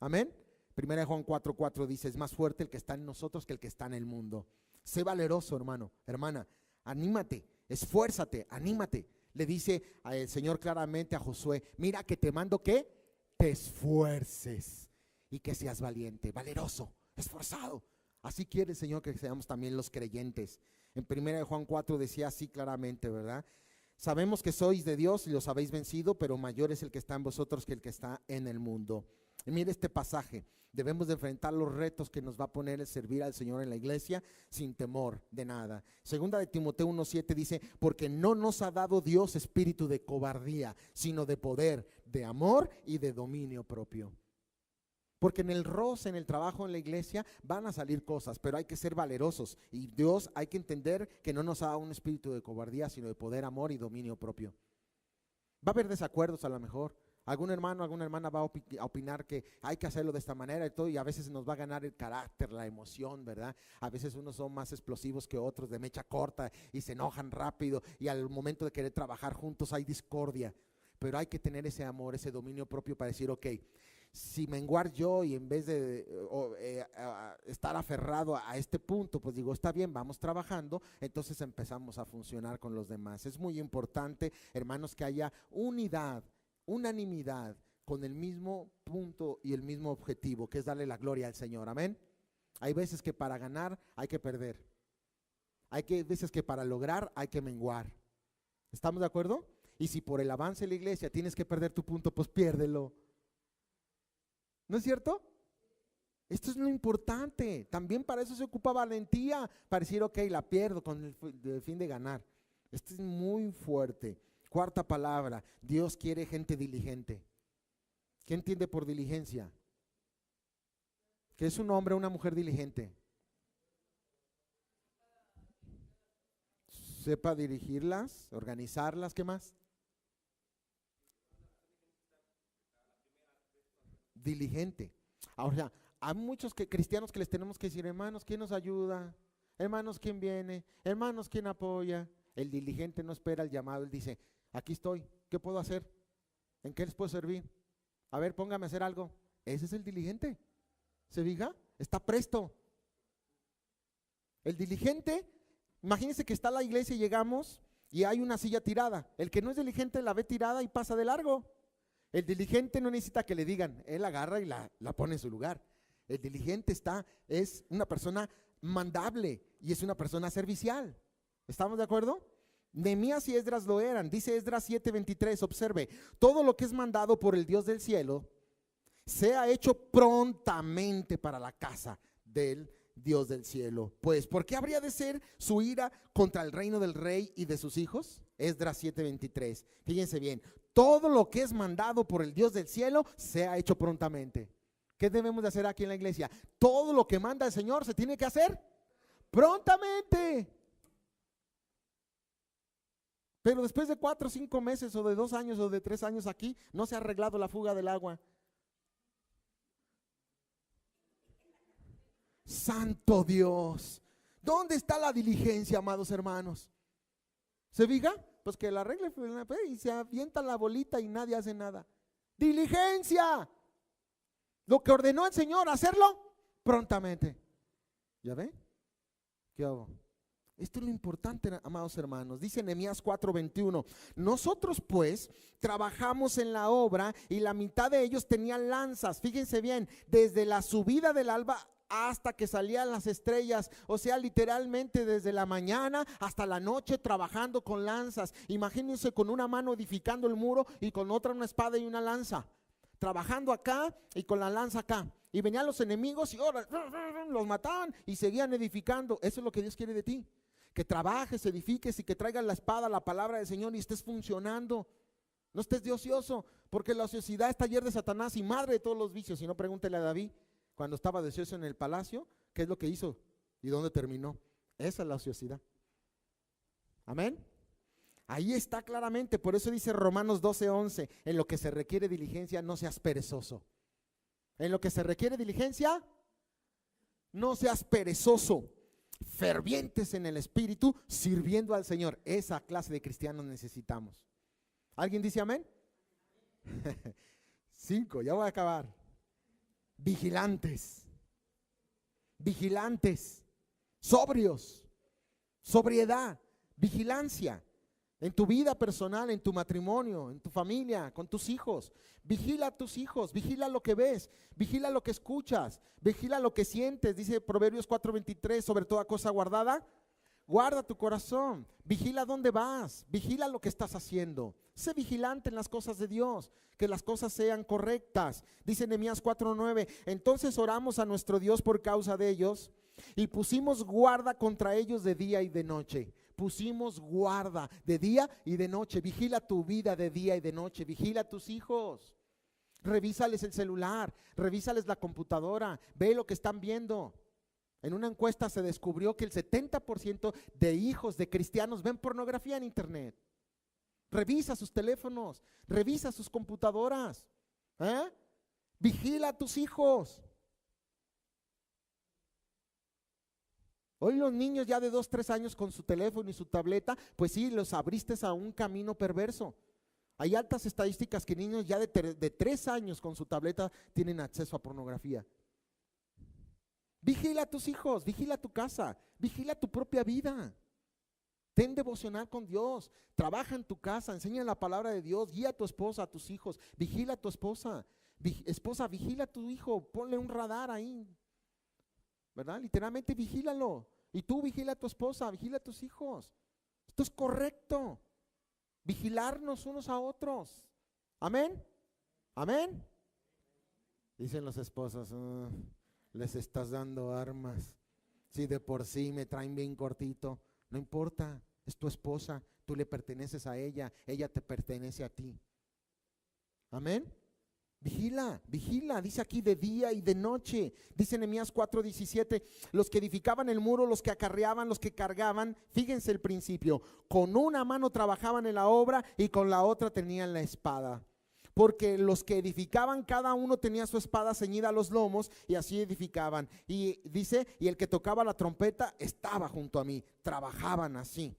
Amén. Primera de Juan 4:4 dice, es más fuerte el que está en nosotros que el que está en el mundo. Sé valeroso, hermano, hermana, anímate, esfuérzate, anímate. Le dice el Señor claramente a Josué, mira que te mando que te esfuerces y que seas valiente, valeroso, esforzado. Así quiere el Señor que seamos también los creyentes. En primera de Juan 4 decía así claramente, ¿verdad? Sabemos que sois de Dios y los habéis vencido, pero mayor es el que está en vosotros que el que está en el mundo. Y mire este pasaje. Debemos de enfrentar los retos que nos va a poner el servir al Señor en la iglesia sin temor de nada. Segunda de Timoteo 1:7 dice, porque no nos ha dado Dios espíritu de cobardía, sino de poder, de amor y de dominio propio. Porque en el roce, en el trabajo, en la iglesia van a salir cosas, pero hay que ser valerosos. Y Dios hay que entender que no nos ha dado un espíritu de cobardía, sino de poder, amor y dominio propio. Va a haber desacuerdos a lo mejor. Algún hermano, alguna hermana va a opinar que hay que hacerlo de esta manera y todo, y a veces nos va a ganar el carácter, la emoción, ¿verdad? A veces unos son más explosivos que otros, de mecha corta, y se enojan rápido, y al momento de querer trabajar juntos hay discordia. Pero hay que tener ese amor, ese dominio propio para decir, ok, si menguar yo y en vez de estar aferrado a este punto, pues digo, está bien, vamos trabajando, entonces empezamos a funcionar con los demás. Es muy importante, hermanos, que haya unidad, unanimidad con el mismo punto y el mismo objetivo, que es darle la gloria al Señor. Amén. Hay veces que para ganar hay que perder. Veces que para lograr hay que menguar. ¿Estamos de acuerdo? Y si por el avance de la iglesia tienes que perder tu punto, pues piérdelo. ¿No es cierto? Esto es lo importante. También para eso se ocupa valentía, para decir, ok, la pierdo con el fin de ganar. Esto es muy fuerte. Cuarta palabra, Dios quiere gente diligente. ¿Qué entiende por diligencia? ¿Qué es un hombre o una mujer diligente? Sepa dirigirlas, organizarlas, ¿qué más? Diligente. Ahora, hay muchos cristianos que les tenemos que decir, hermanos, ¿quién nos ayuda? Hermanos, ¿quién viene? Hermanos, ¿quién apoya? El diligente no espera el llamado, él dice, aquí estoy, ¿qué puedo hacer? ¿En qué les puedo servir? A ver, póngame a hacer algo. Ese es el diligente. ¿Se fija? Está presto. El diligente, imagínense que está la iglesia y llegamos y hay una silla tirada. El que no es diligente la ve tirada y pasa de largo. El diligente no necesita que le digan, él agarra y la pone en su lugar. El diligente es una persona mandable y es una persona servicial. ¿Estamos de acuerdo? Nehemías y Esdras lo eran. Dice Esdras 7:23, observe, todo lo que es mandado por el Dios del cielo sea hecho prontamente para la casa del Dios del cielo. Pues, ¿por qué habría de ser su ira contra el reino del rey y de sus hijos? Esdras 7:23. Fíjense bien, todo lo que es mandado por el Dios del cielo sea hecho prontamente. ¿Qué debemos de hacer aquí en la iglesia? Todo lo que manda el Señor se tiene que hacer prontamente. Pero después de 4 o 5 meses o de 2 años o de 3 años aquí, no se ha arreglado la fuga del agua. Santo Dios, ¿dónde está la diligencia, amados hermanos? ¿Se fija? Pues que la arregle y se avienta la bolita y nadie hace nada. Diligencia. Lo que ordenó el Señor, hacerlo prontamente. ¿Ya ve? ¿Qué hago? Esto es lo importante, amados hermanos. Dice Nehemías 4:21, nosotros pues trabajamos en la obra y la mitad de ellos tenían lanzas. Fíjense bien, desde la subida del alba hasta que salían las estrellas, o sea, literalmente desde la mañana hasta la noche trabajando con lanzas. Imagínense con una mano edificando el muro y con otra una espada y una lanza, trabajando acá y con la lanza acá. Y venían los enemigos y ahora los mataban y seguían edificando. Eso es lo que Dios quiere de ti, que trabajes, edifiques y que traigas la espada, la palabra del Señor y estés funcionando. No estés de ocioso, porque la ociosidad es taller de Satanás y madre de todos los vicios. Si no, pregúntele a David, cuando estaba de ocioso en el palacio, ¿qué es lo que hizo? ¿Y dónde terminó? Esa es la ociosidad. Amén. Ahí está claramente, por eso dice Romanos 12:11, en lo que se requiere diligencia, no seas perezoso. En lo que se requiere diligencia, no seas perezoso. Fervientes en el espíritu, sirviendo al Señor. Esa clase de cristianos necesitamos. ¿Alguien dice amén? 5, ya voy a acabar. Vigilantes, sobrios, sobriedad, vigilancia. En tu vida personal, en tu matrimonio, en tu familia, con tus hijos. Vigila a tus hijos, vigila lo que ves, vigila lo que escuchas, vigila lo que sientes. Dice Proverbios 4:23, sobre toda cosa guardada, Guarda tu corazón, vigila dónde vas, vigila lo que estás haciendo. Sé vigilante en las cosas de Dios, que las cosas sean correctas. Dice Nehemías 4:9, entonces oramos a nuestro Dios por causa de ellos y pusimos guarda contra ellos de día y de noche. Pusimos guarda de día y de noche. Vigila tu vida de día y de noche, vigila a tus hijos. Revísales el celular, revísales la computadora, ve lo que están viendo. En una encuesta se descubrió que el 70% de hijos de cristianos ven pornografía en internet. Revisa sus teléfonos, revisa sus computadoras. Vigila a tus hijos. Hoy los niños ya de 2, 3 años con su teléfono y su tableta, pues sí, los abriste a un camino perverso. Hay altas estadísticas que niños ya de 3 años con su tableta tienen acceso a pornografía. Vigila a tus hijos, vigila tu casa, vigila tu propia vida. Ten devocional con Dios, trabaja en tu casa, enseña la palabra de Dios, guía a tu esposa, a tus hijos, vigila a tu esposa. Esposa, vigila a tu hijo, ponle un radar ahí, ¿verdad? Literalmente vigílalo. Y tú vigila a tu esposa, vigila a tus hijos. Esto es correcto. Vigilarnos unos a otros. Amén. Amén. Dicen los esposos, les estás dando armas. Si de por sí me traen bien cortito, no importa, es tu esposa, tú le perteneces a ella, ella te pertenece a ti. Amén. Vigila, vigila, dice aquí de día y de noche. Dice Nehemías 4:17, los que edificaban el muro, los que acarreaban, los que cargaban, fíjense el principio, con una mano trabajaban en la obra y con la otra tenían la espada. Porque los que edificaban, cada uno tenía su espada ceñida a los lomos y así edificaban. Y dice, y el que tocaba la trompeta estaba junto a mí, trabajaban así.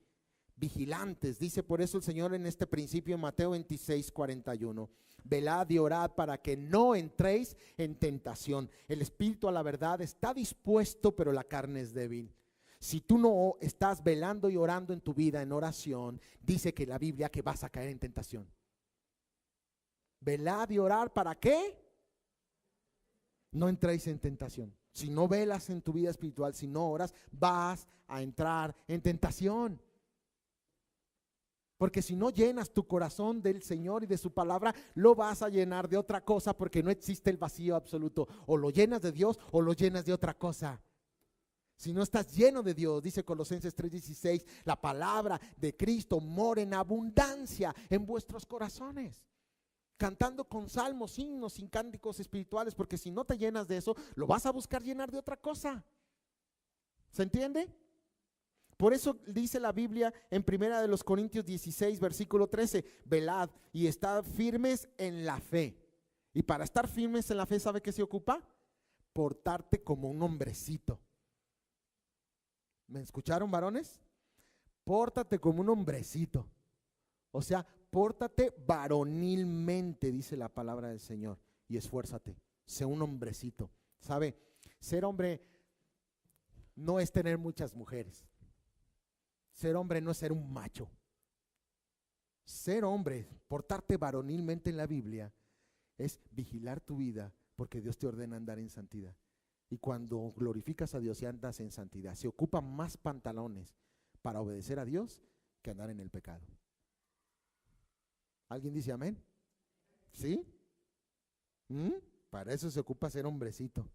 Vigilantes, dice por eso el Señor en este principio en Mateo 26:41. Velad y orad para que no entréis en tentación. El espíritu a la verdad está dispuesto, pero la carne es débil. Si tú no estás velando y orando en tu vida en oración, dice que la Biblia que vas a caer en tentación. Velad y orar, ¿para qué? No entréis en tentación. Si no velas en tu vida espiritual, si no oras, vas a entrar en tentación. Porque si no llenas tu corazón del Señor y de su palabra, lo vas a llenar de otra cosa, porque no existe el vacío absoluto. O lo llenas de Dios o lo llenas de otra cosa. Si no estás lleno de Dios, dice Colosenses 3:16, la palabra de Cristo mora en abundancia en vuestros corazones. Cantando con salmos, himnos, sin cánticos espirituales, porque si no te llenas de eso, lo vas a buscar llenar de otra cosa. ¿Se entiende? Por eso dice la Biblia en 1 Corintios 16, versículo 13, velad y estad firmes en la fe. Y para estar firmes en la fe, ¿sabe qué se ocupa? Portarte como un hombrecito. ¿Me escucharon, varones? Pórtate como un hombrecito. O sea, pórtate varonilmente, dice la palabra del Señor, y esfuérzate, sé un hombrecito. ¿Sabe? Ser hombre no es tener muchas mujeres. Ser hombre no es ser un macho. Ser hombre, portarte varonilmente en la Biblia, es vigilar tu vida, porque Dios te ordena andar en santidad. Y cuando glorificas a Dios y andas en santidad, se ocupan más pantalones para obedecer a Dios que andar en el pecado. ¿Alguien dice amén? ¿Sí? Para eso se ocupa ser hombrecito,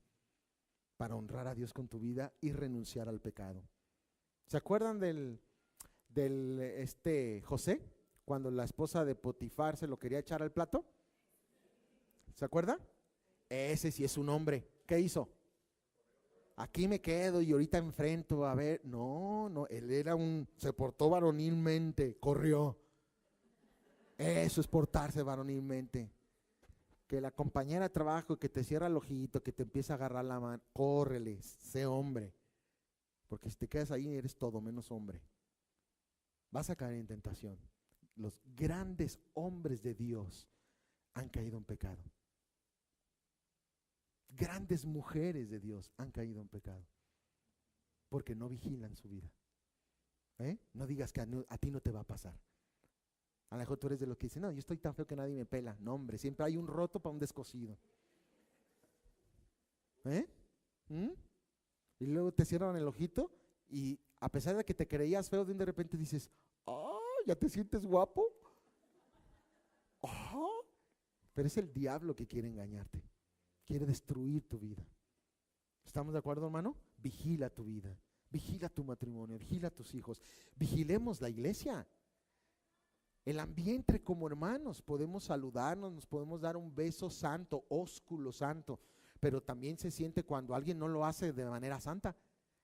para honrar a Dios con tu vida y renunciar al pecado. ¿Se acuerdan del José, cuando la esposa de Potifar se lo quería echar al plato? ¿Se acuerda? Ese sí es un hombre. ¿Qué hizo? Aquí me quedo y ahorita enfrento a ver. No, él se portó varonilmente, corrió. Eso es portarse varonilmente. Que la compañera de trabajo que te cierra el ojito, que te empieza a agarrar la mano, córrele, sé hombre. Porque si te quedas ahí eres todo menos hombre. Vas a caer en tentación. Los grandes hombres de Dios han caído en pecado. Grandes mujeres de Dios han caído en pecado. Porque no vigilan su vida. No digas que a ti no te va a pasar. A lo mejor tú eres de los que dicen, no, yo estoy tan feo que nadie me pela. No, hombre, siempre hay un roto para un descosido. Y luego te cierran el ojito y a pesar de que te creías feo, de repente dices, oh, ya te sientes guapo. Oh, pero es el diablo que quiere engañarte, quiere destruir tu vida. ¿Estamos de acuerdo, hermano? Vigila tu vida, vigila tu matrimonio, vigila a tus hijos, vigilemos la iglesia. El ambiente como hermanos, podemos saludarnos, nos podemos dar un beso santo, ósculo santo, pero también se siente cuando alguien no lo hace de manera santa.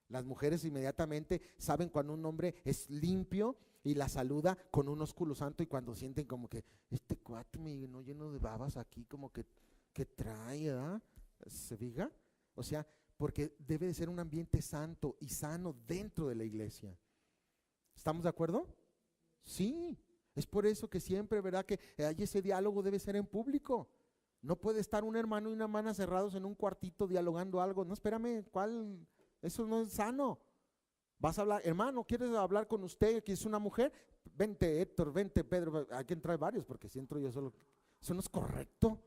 Las mujeres inmediatamente saben cuando un hombre es limpio y la saluda con un ósculo santo, y cuando sienten como que este cuate no lleno de babas aquí, como que trae, ¿verdad? ¿Se fija? O sea, porque debe de ser un ambiente santo y sano dentro de la iglesia. ¿Estamos de acuerdo? Sí. Es por eso que siempre, ¿verdad?, que hay ese diálogo, debe ser en público. No puede estar un hermano y una hermana cerrados en un cuartito dialogando algo. No, espérame, ¿cuál? Eso no es sano. Vas a hablar, hermano, ¿quieres hablar con usted que es una mujer? Vente, Héctor, vente, Pedro. Hay que entrar varios porque si entro yo solo. Eso no es correcto.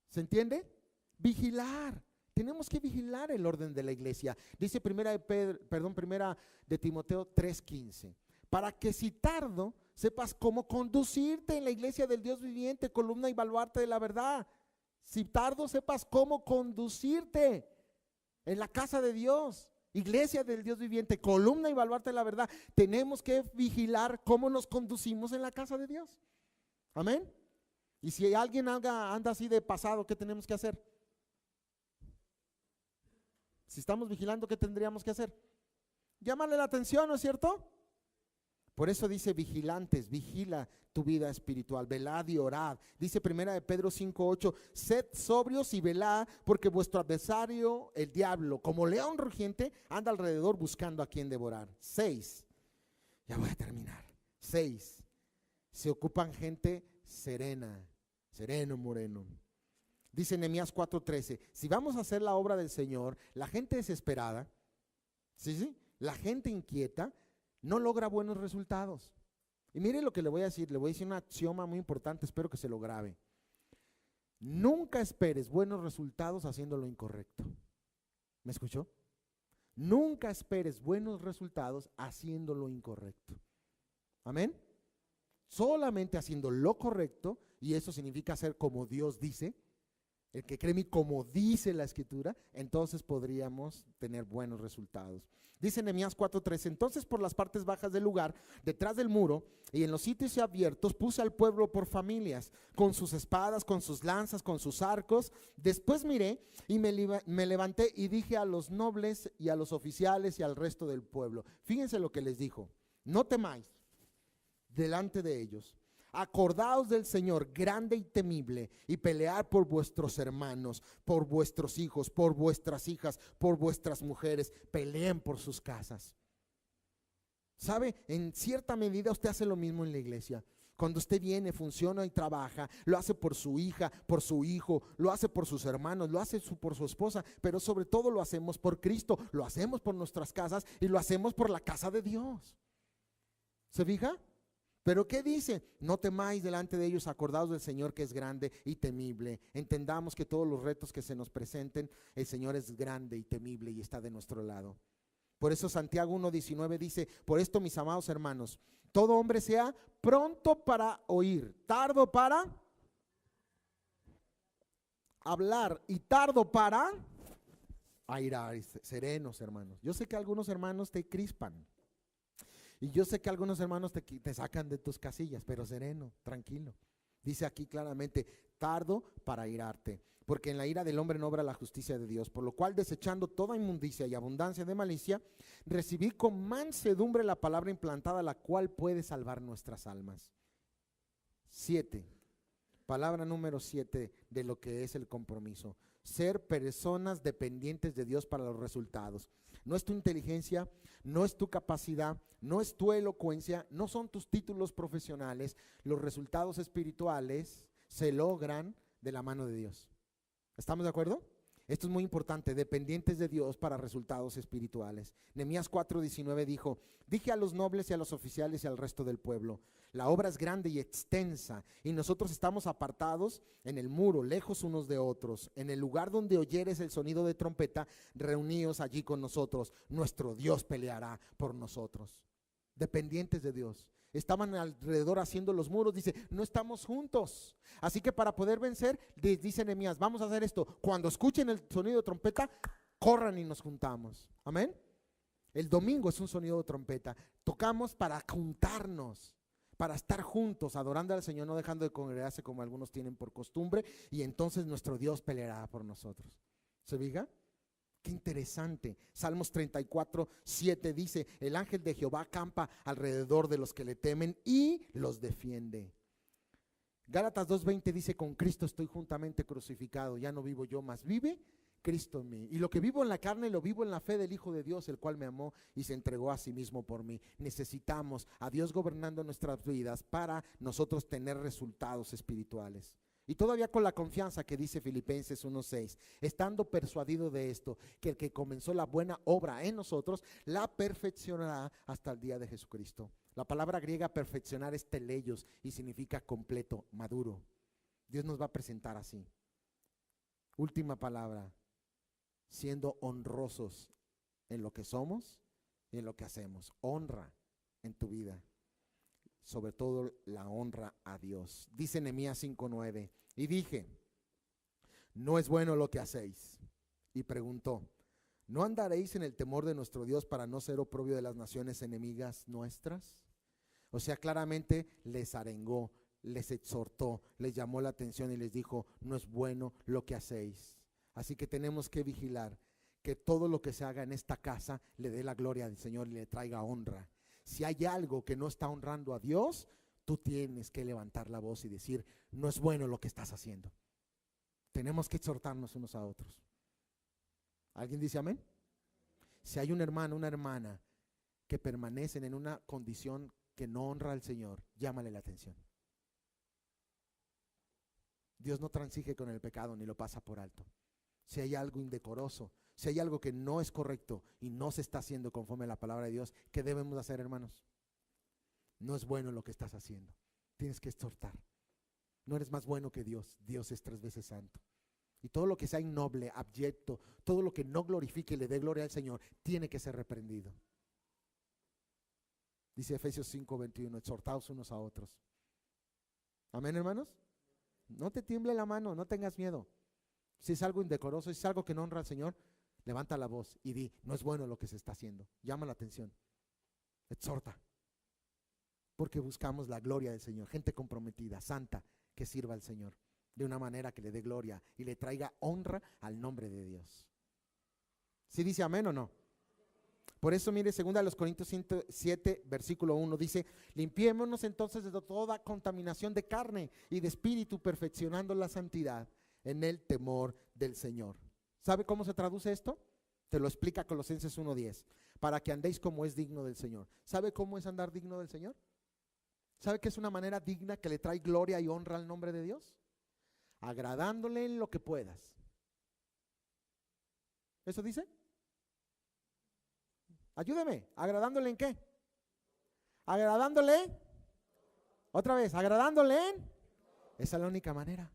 ¿Se entiende? Vigilar. Tenemos que vigilar el orden de la iglesia. Dice primera de Timoteo 3:15. Para que si tardo, sepas cómo conducirte en la iglesia del Dios viviente, columna y baluarte de la verdad. Si tardo, sepas cómo conducirte en la casa de Dios, iglesia del Dios viviente, columna y baluarte de la verdad. Tenemos que vigilar cómo nos conducimos en la casa de Dios. Amén. Y si alguien anda así de pasado, ¿qué tenemos que hacer? Si estamos vigilando, ¿qué tendríamos que hacer? Llamarle la atención, ¿no es cierto? Por eso dice vigilantes, vigila tu vida espiritual, velad y orad. Dice primera de Pedro 5:8, sed sobrios y velad, porque vuestro adversario, el diablo, como león rugiente, anda alrededor buscando a quien devorar. 6, ya voy a terminar. 6, se ocupan gente serena, sereno, moreno. Dice Nehemías 4:13, si vamos a hacer la obra del Señor, la gente desesperada, la gente inquieta, no logra buenos resultados. Y mire lo que le voy a decir un axioma muy importante, espero que se lo grabe. Nunca esperes buenos resultados haciendo lo incorrecto. ¿Me escuchó? Nunca esperes buenos resultados haciendo lo incorrecto. Amén. Solamente haciendo lo correcto, y eso significa hacer como Dios dice, el que cree en mí como dice la Escritura, entonces podríamos tener buenos resultados. Dice Nehemías 4:13, entonces por las partes bajas del lugar, detrás del muro y en los sitios abiertos, puse al pueblo por familias, con sus espadas, con sus lanzas, con sus arcos. Después miré y me levanté y dije a los nobles y a los oficiales y al resto del pueblo, fíjense lo que les dijo, no temáis delante de ellos. Acordaos del Señor grande y temible, y pelear por vuestros hermanos, por vuestros hijos, por vuestras hijas, por vuestras mujeres. Peleen por sus casas. ¿Sabe? En cierta medida usted hace lo mismo en la iglesia. Cuando usted viene, funciona y trabaja, lo hace por su hija, por su hijo, lo hace por sus hermanos, lo hace por su esposa, pero sobre todo lo hacemos por Cristo, lo hacemos por nuestras casas y lo hacemos por la casa de Dios. ¿Se fija? Pero ¿qué dice? No temáis delante de ellos, acordaos del Señor que es grande y temible. Entendamos que todos los retos que se nos presenten, el Señor es grande y temible y está de nuestro lado. Por eso Santiago 1:19 dice, por esto mis amados hermanos, todo hombre sea pronto para oír, tardo para hablar y tardo para airar. Serenos, hermanos. Yo sé que algunos hermanos te crispan. Y yo sé que algunos hermanos te sacan de tus casillas, pero sereno, tranquilo. Dice aquí claramente, tardo para airarte, porque en la ira del hombre no obra la justicia de Dios, por lo cual desechando toda inmundicia y abundancia de malicia, recibid con mansedumbre la palabra implantada, la cual puede salvar nuestras almas. 7, palabra número 7 de lo que es el compromiso. Ser personas dependientes de Dios para los resultados. No es tu inteligencia, no es tu capacidad, no es tu elocuencia, no son tus títulos profesionales. Los resultados espirituales se logran de la mano de Dios. ¿Estamos de acuerdo? Esto es muy importante, dependientes de Dios para resultados espirituales. Nehemías 4:19 dijo: dije a los nobles y a los oficiales y al resto del pueblo, la obra es grande y extensa, y nosotros estamos apartados en el muro, lejos unos de otros. En el lugar donde oyeres el sonido de trompeta, reuníos allí con nosotros. Nuestro Dios peleará por nosotros. Dependientes de Dios. Estaban alrededor haciendo los muros. Dice, no estamos juntos. Así que para poder vencer, dice Nehemías, vamos a hacer esto. Cuando escuchen el sonido de trompeta, corran y nos juntamos. Amén. El domingo es un sonido de trompeta. Tocamos para juntarnos, para estar juntos, adorando al Señor, no dejando de congregarse como algunos tienen por costumbre. Y entonces nuestro Dios peleará por nosotros. ¿Se fija? Qué interesante. Salmos 34:7 dice: el ángel de Jehová acampa alrededor de los que le temen y los defiende. Gálatas 2:20 dice: con Cristo estoy juntamente crucificado, ya no vivo yo, mas vive Cristo en mí. Y lo que vivo en la carne lo vivo en la fe del Hijo de Dios, el cual me amó y se entregó a sí mismo por mí. Necesitamos a Dios gobernando nuestras vidas para nosotros tener resultados espirituales. Y todavía con la confianza que dice Filipenses 1:6, estando persuadido de esto, que el que comenzó la buena obra en nosotros, la perfeccionará hasta el día de Jesucristo. La palabra griega perfeccionar es teleios y significa completo, maduro. Dios nos va a presentar así. Última palabra, siendo honrosos en lo que somos y en lo que hacemos. Honra en tu vida. Sobre todo la honra a Dios. Dice Nehemías 5:9, y dije, no es bueno lo que hacéis. Y preguntó, ¿no andaréis en el temor de nuestro Dios para no ser oprobio de las naciones enemigas nuestras? O sea, claramente les arengó, les exhortó, les llamó la atención y les dijo, no es bueno lo que hacéis. Así que tenemos que vigilar que todo lo que se haga en esta casa le dé la gloria al Señor y le traiga honra. Si hay algo que no está honrando a Dios, tú tienes que levantar la voz y decir, no es bueno lo que estás haciendo. Tenemos que exhortarnos unos a otros. ¿Alguien dice amén? Si hay un hermano, una hermana que permanecen en una condición que no honra al Señor, llámale la atención. Dios no transige con el pecado ni lo pasa por alto. Si hay algo indecoroso, si hay algo que no es correcto y no se está haciendo conforme a la palabra de Dios, ¿qué debemos hacer, hermanos? No es bueno lo que estás haciendo. Tienes que exhortar. No eres más bueno que Dios. Dios es 3 veces santo. Y todo lo que sea innoble, abyecto, todo lo que no glorifique y le dé gloria al Señor, tiene que ser reprendido. Dice Efesios 5:21, exhortaos unos a otros. Amén, hermanos. No te tiemble la mano, no tengas miedo. Si es algo indecoroso, si es algo que no honra al Señor, levanta la voz y di, no es bueno lo que se está haciendo. Llama la atención. Exhorta. Porque buscamos la gloria del Señor. Gente comprometida, santa, que sirva al Señor de una manera que le dé gloria y le traiga honra al nombre de Dios. ¿Sí dice amén o no? Por eso mire, 2 Corintios 7, versículo 1, dice, limpiémonos entonces de toda contaminación de carne y de espíritu, perfeccionando la santidad en el temor del Señor. ¿Sabe cómo se traduce esto? Te lo explica Colosenses 1:10, para que andéis como es digno del Señor. ¿Sabe cómo es andar digno del Señor? ¿Sabe que es una manera digna que le trae gloria y honra al nombre de Dios? Agradándole en lo que puedas. ¿Eso dice? Ayúdeme, ¿agradándole en qué? Agradándole. Otra vez, agradándole en. Esa es la única manera.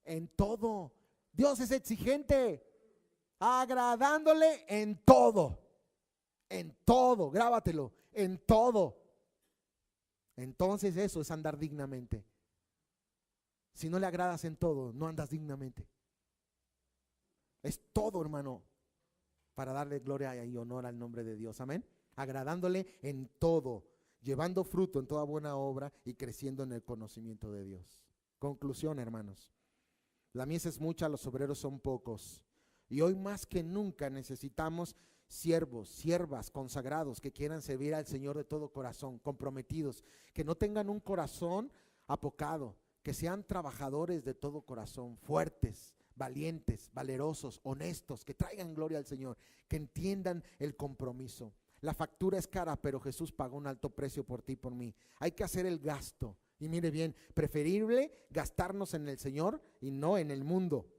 En todo. Dios es exigente. Agradándole en todo. En todo, grábatelo, en todo. Entonces eso es andar dignamente. Si no le agradas en todo, no andas dignamente. Es todo, hermano, para darle gloria y honor al nombre de Dios. Amén. Agradándole en todo, llevando fruto en toda buena obra y creciendo en el conocimiento de Dios. Conclusión, hermanos. La mies es mucha, los obreros son pocos. Y hoy más que nunca necesitamos siervos, siervas consagrados que quieran servir al Señor de todo corazón, comprometidos, que no tengan un corazón apocado, que sean trabajadores de todo corazón, fuertes, valientes, valerosos, honestos, que traigan gloria al Señor, que entiendan el compromiso. La factura es cara, pero Jesús pagó un alto precio por ti y por mí. Hay que hacer el gasto. Y mire bien, preferible gastarnos en el Señor y no en el mundo.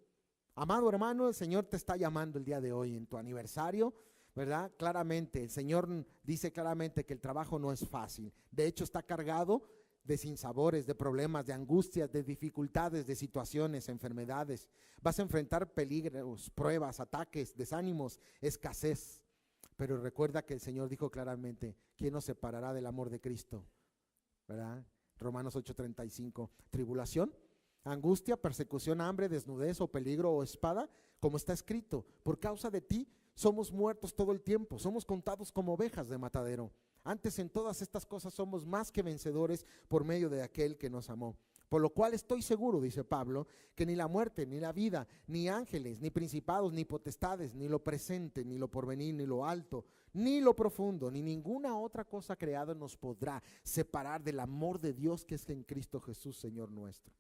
Amado hermano, el Señor te está llamando el día de hoy en tu aniversario, ¿verdad? Claramente, el Señor dice claramente que el trabajo no es fácil. De hecho, está cargado de sinsabores, de problemas, de angustias, de dificultades, de situaciones, enfermedades. Vas a enfrentar peligros, pruebas, ataques, desánimos, escasez. Pero recuerda que el Señor dijo claramente: ¿quién nos separará del amor de Cristo? ¿Verdad? Romanos 8:35. Tribulación, angustia, persecución, hambre, desnudez o peligro o espada, como está escrito: por causa de ti somos muertos todo el tiempo, somos contados como ovejas de matadero. Antes en todas estas cosas somos más que vencedores por medio de aquel que nos amó. Por lo cual estoy seguro, dice Pablo, que ni la muerte, ni la vida, ni ángeles, ni principados, ni potestades, ni lo presente, ni lo porvenir, ni lo alto, ni lo profundo, ni ninguna otra cosa creada nos podrá separar del amor de Dios que es en Cristo Jesús, Señor nuestro.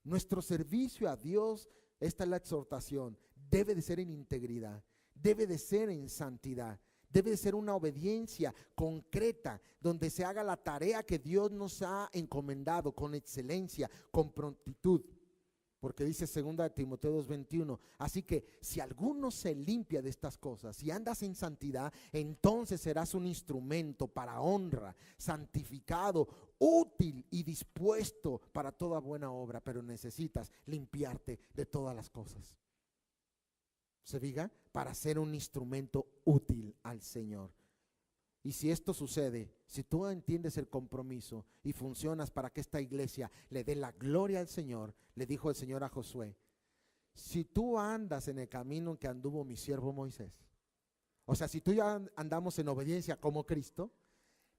Nuestro servicio a Dios, esta es la exhortación, debe de ser en integridad, debe de ser en santidad. Debe de ser una obediencia concreta, donde se haga la tarea que Dios nos ha encomendado con excelencia, con prontitud. Porque dice 2 Timoteo 2:21, así que si alguno se limpia de estas cosas y andas en santidad, entonces serás un instrumento para honra, santificado, útil y dispuesto para toda buena obra, pero necesitas limpiarte de todas las cosas. Se diga, para ser un instrumento útil al Señor. Y si esto sucede, si tú entiendes el compromiso y funcionas para que esta iglesia le dé la gloria al Señor, le dijo el Señor a Josué: si tú andas en el camino en que anduvo mi siervo Moisés, o sea, si tú ya andamos en obediencia como Cristo,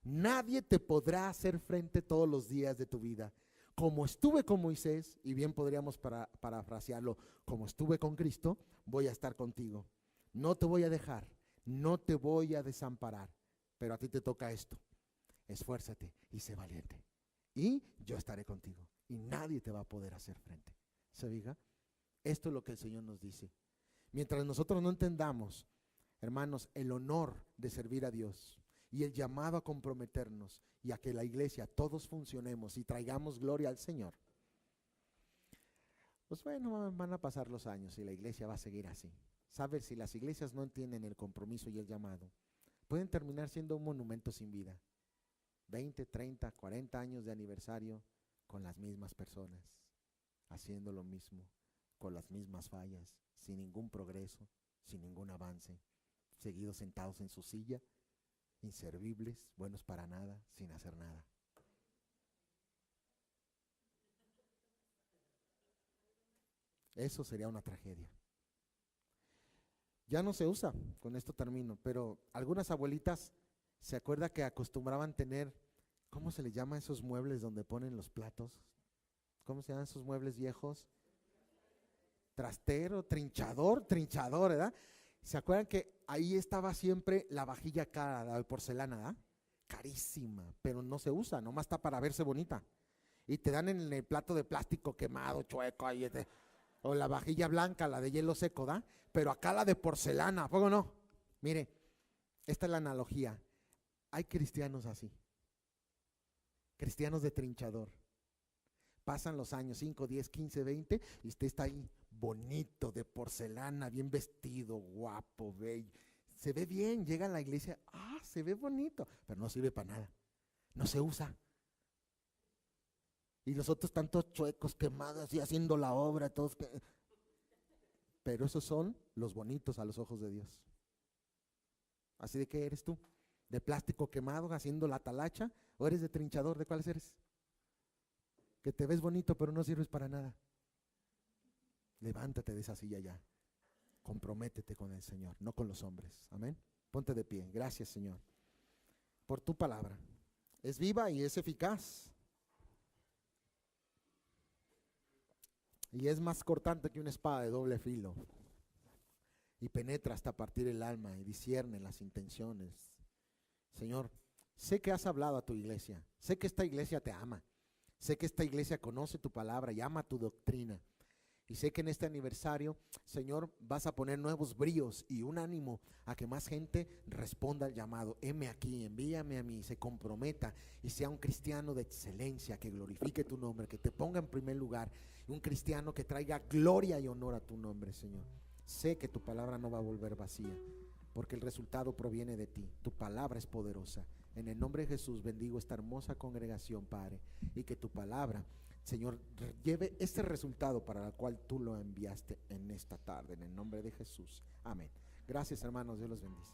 nadie te podrá hacer frente todos los días de tu vida. Como estuve con Moisés, y bien podríamos parafrasearlo, como estuve con Cristo, voy a estar contigo. No te voy a dejar, no te voy a desamparar, pero a ti te toca esto: esfuérzate y sé valiente, y yo estaré contigo, y nadie te va a poder hacer frente. ¿Se diga? Esto es lo que el Señor nos dice. Mientras nosotros no entendamos, hermanos, el honor de servir a Dios y el llamado a comprometernos y a que la iglesia todos funcionemos y traigamos gloria al Señor, pues bueno, van a pasar los años y la iglesia va a seguir así. ¿Sabes? Si las iglesias no entienden el compromiso y el llamado, pueden terminar siendo un monumento sin vida. 20, 30, 40 años de aniversario con las mismas personas, haciendo lo mismo, con las mismas fallas, sin ningún progreso, sin ningún avance, seguidos sentados en su silla, inservibles, buenos para nada, sin hacer nada. Eso sería una tragedia. Ya no se usa, con esto termino, pero algunas abuelitas se acuerdan que acostumbraban tener, ¿cómo se le llama a esos muebles donde ponen los platos? ¿Cómo se llaman esos muebles viejos? Trastero, trinchador, ¿verdad? ¿Se acuerdan que ahí estaba siempre la vajilla cara, la de porcelana, ¿verdad? Carísima, pero no se usa, nomás está para verse bonita. Y te dan en el plato de plástico quemado, chueco, ahí o la vajilla blanca, la de hielo seco, ¿da? Pero acá la de porcelana, ¿a poco no? Mire, esta es la analogía. Hay cristianos así, cristianos de trinchador. Pasan los años, 5, 10, 15, 20, y usted está ahí, bonito, de porcelana, bien vestido, guapo, bello. Se ve bien, llega a la iglesia, se ve bonito, pero no sirve para nada, no se usa. Y los otros tantos chuecos, quemados, así haciendo la obra, todos. Pero esos son los bonitos a los ojos de Dios. Así de qué eres tú, de plástico quemado, haciendo la talacha, o eres de trinchador, ¿de cuáles eres? Que te ves bonito, pero no sirves para nada. Levántate de esa silla ya. Comprométete con el Señor, no con los hombres. Amén. Ponte de pie. Gracias, Señor, por tu palabra. Es viva y es eficaz. Y es más cortante que una espada de doble filo. Y penetra hasta partir el alma y discierne las intenciones. Señor, sé que has hablado a tu iglesia. Sé que esta iglesia te ama. Sé que esta iglesia conoce tu palabra y ama tu doctrina. Y sé que en este aniversario, Señor, vas a poner nuevos bríos y un ánimo a que más gente responda al llamado. Heme aquí, envíame a mí, se comprometa y sea un cristiano de excelencia, que glorifique tu nombre, que te ponga en primer lugar un cristiano que traiga gloria y honor a tu nombre, Señor. Sé que tu palabra no va a volver vacía, porque el resultado proviene de ti. Tu palabra es poderosa. En el nombre de Jesús bendigo esta hermosa congregación, Padre, y que tu palabra, Señor, lleve ese resultado para el cual tú lo enviaste en esta tarde, en el nombre de Jesús. Amén. Gracias, hermanos. Dios los bendice.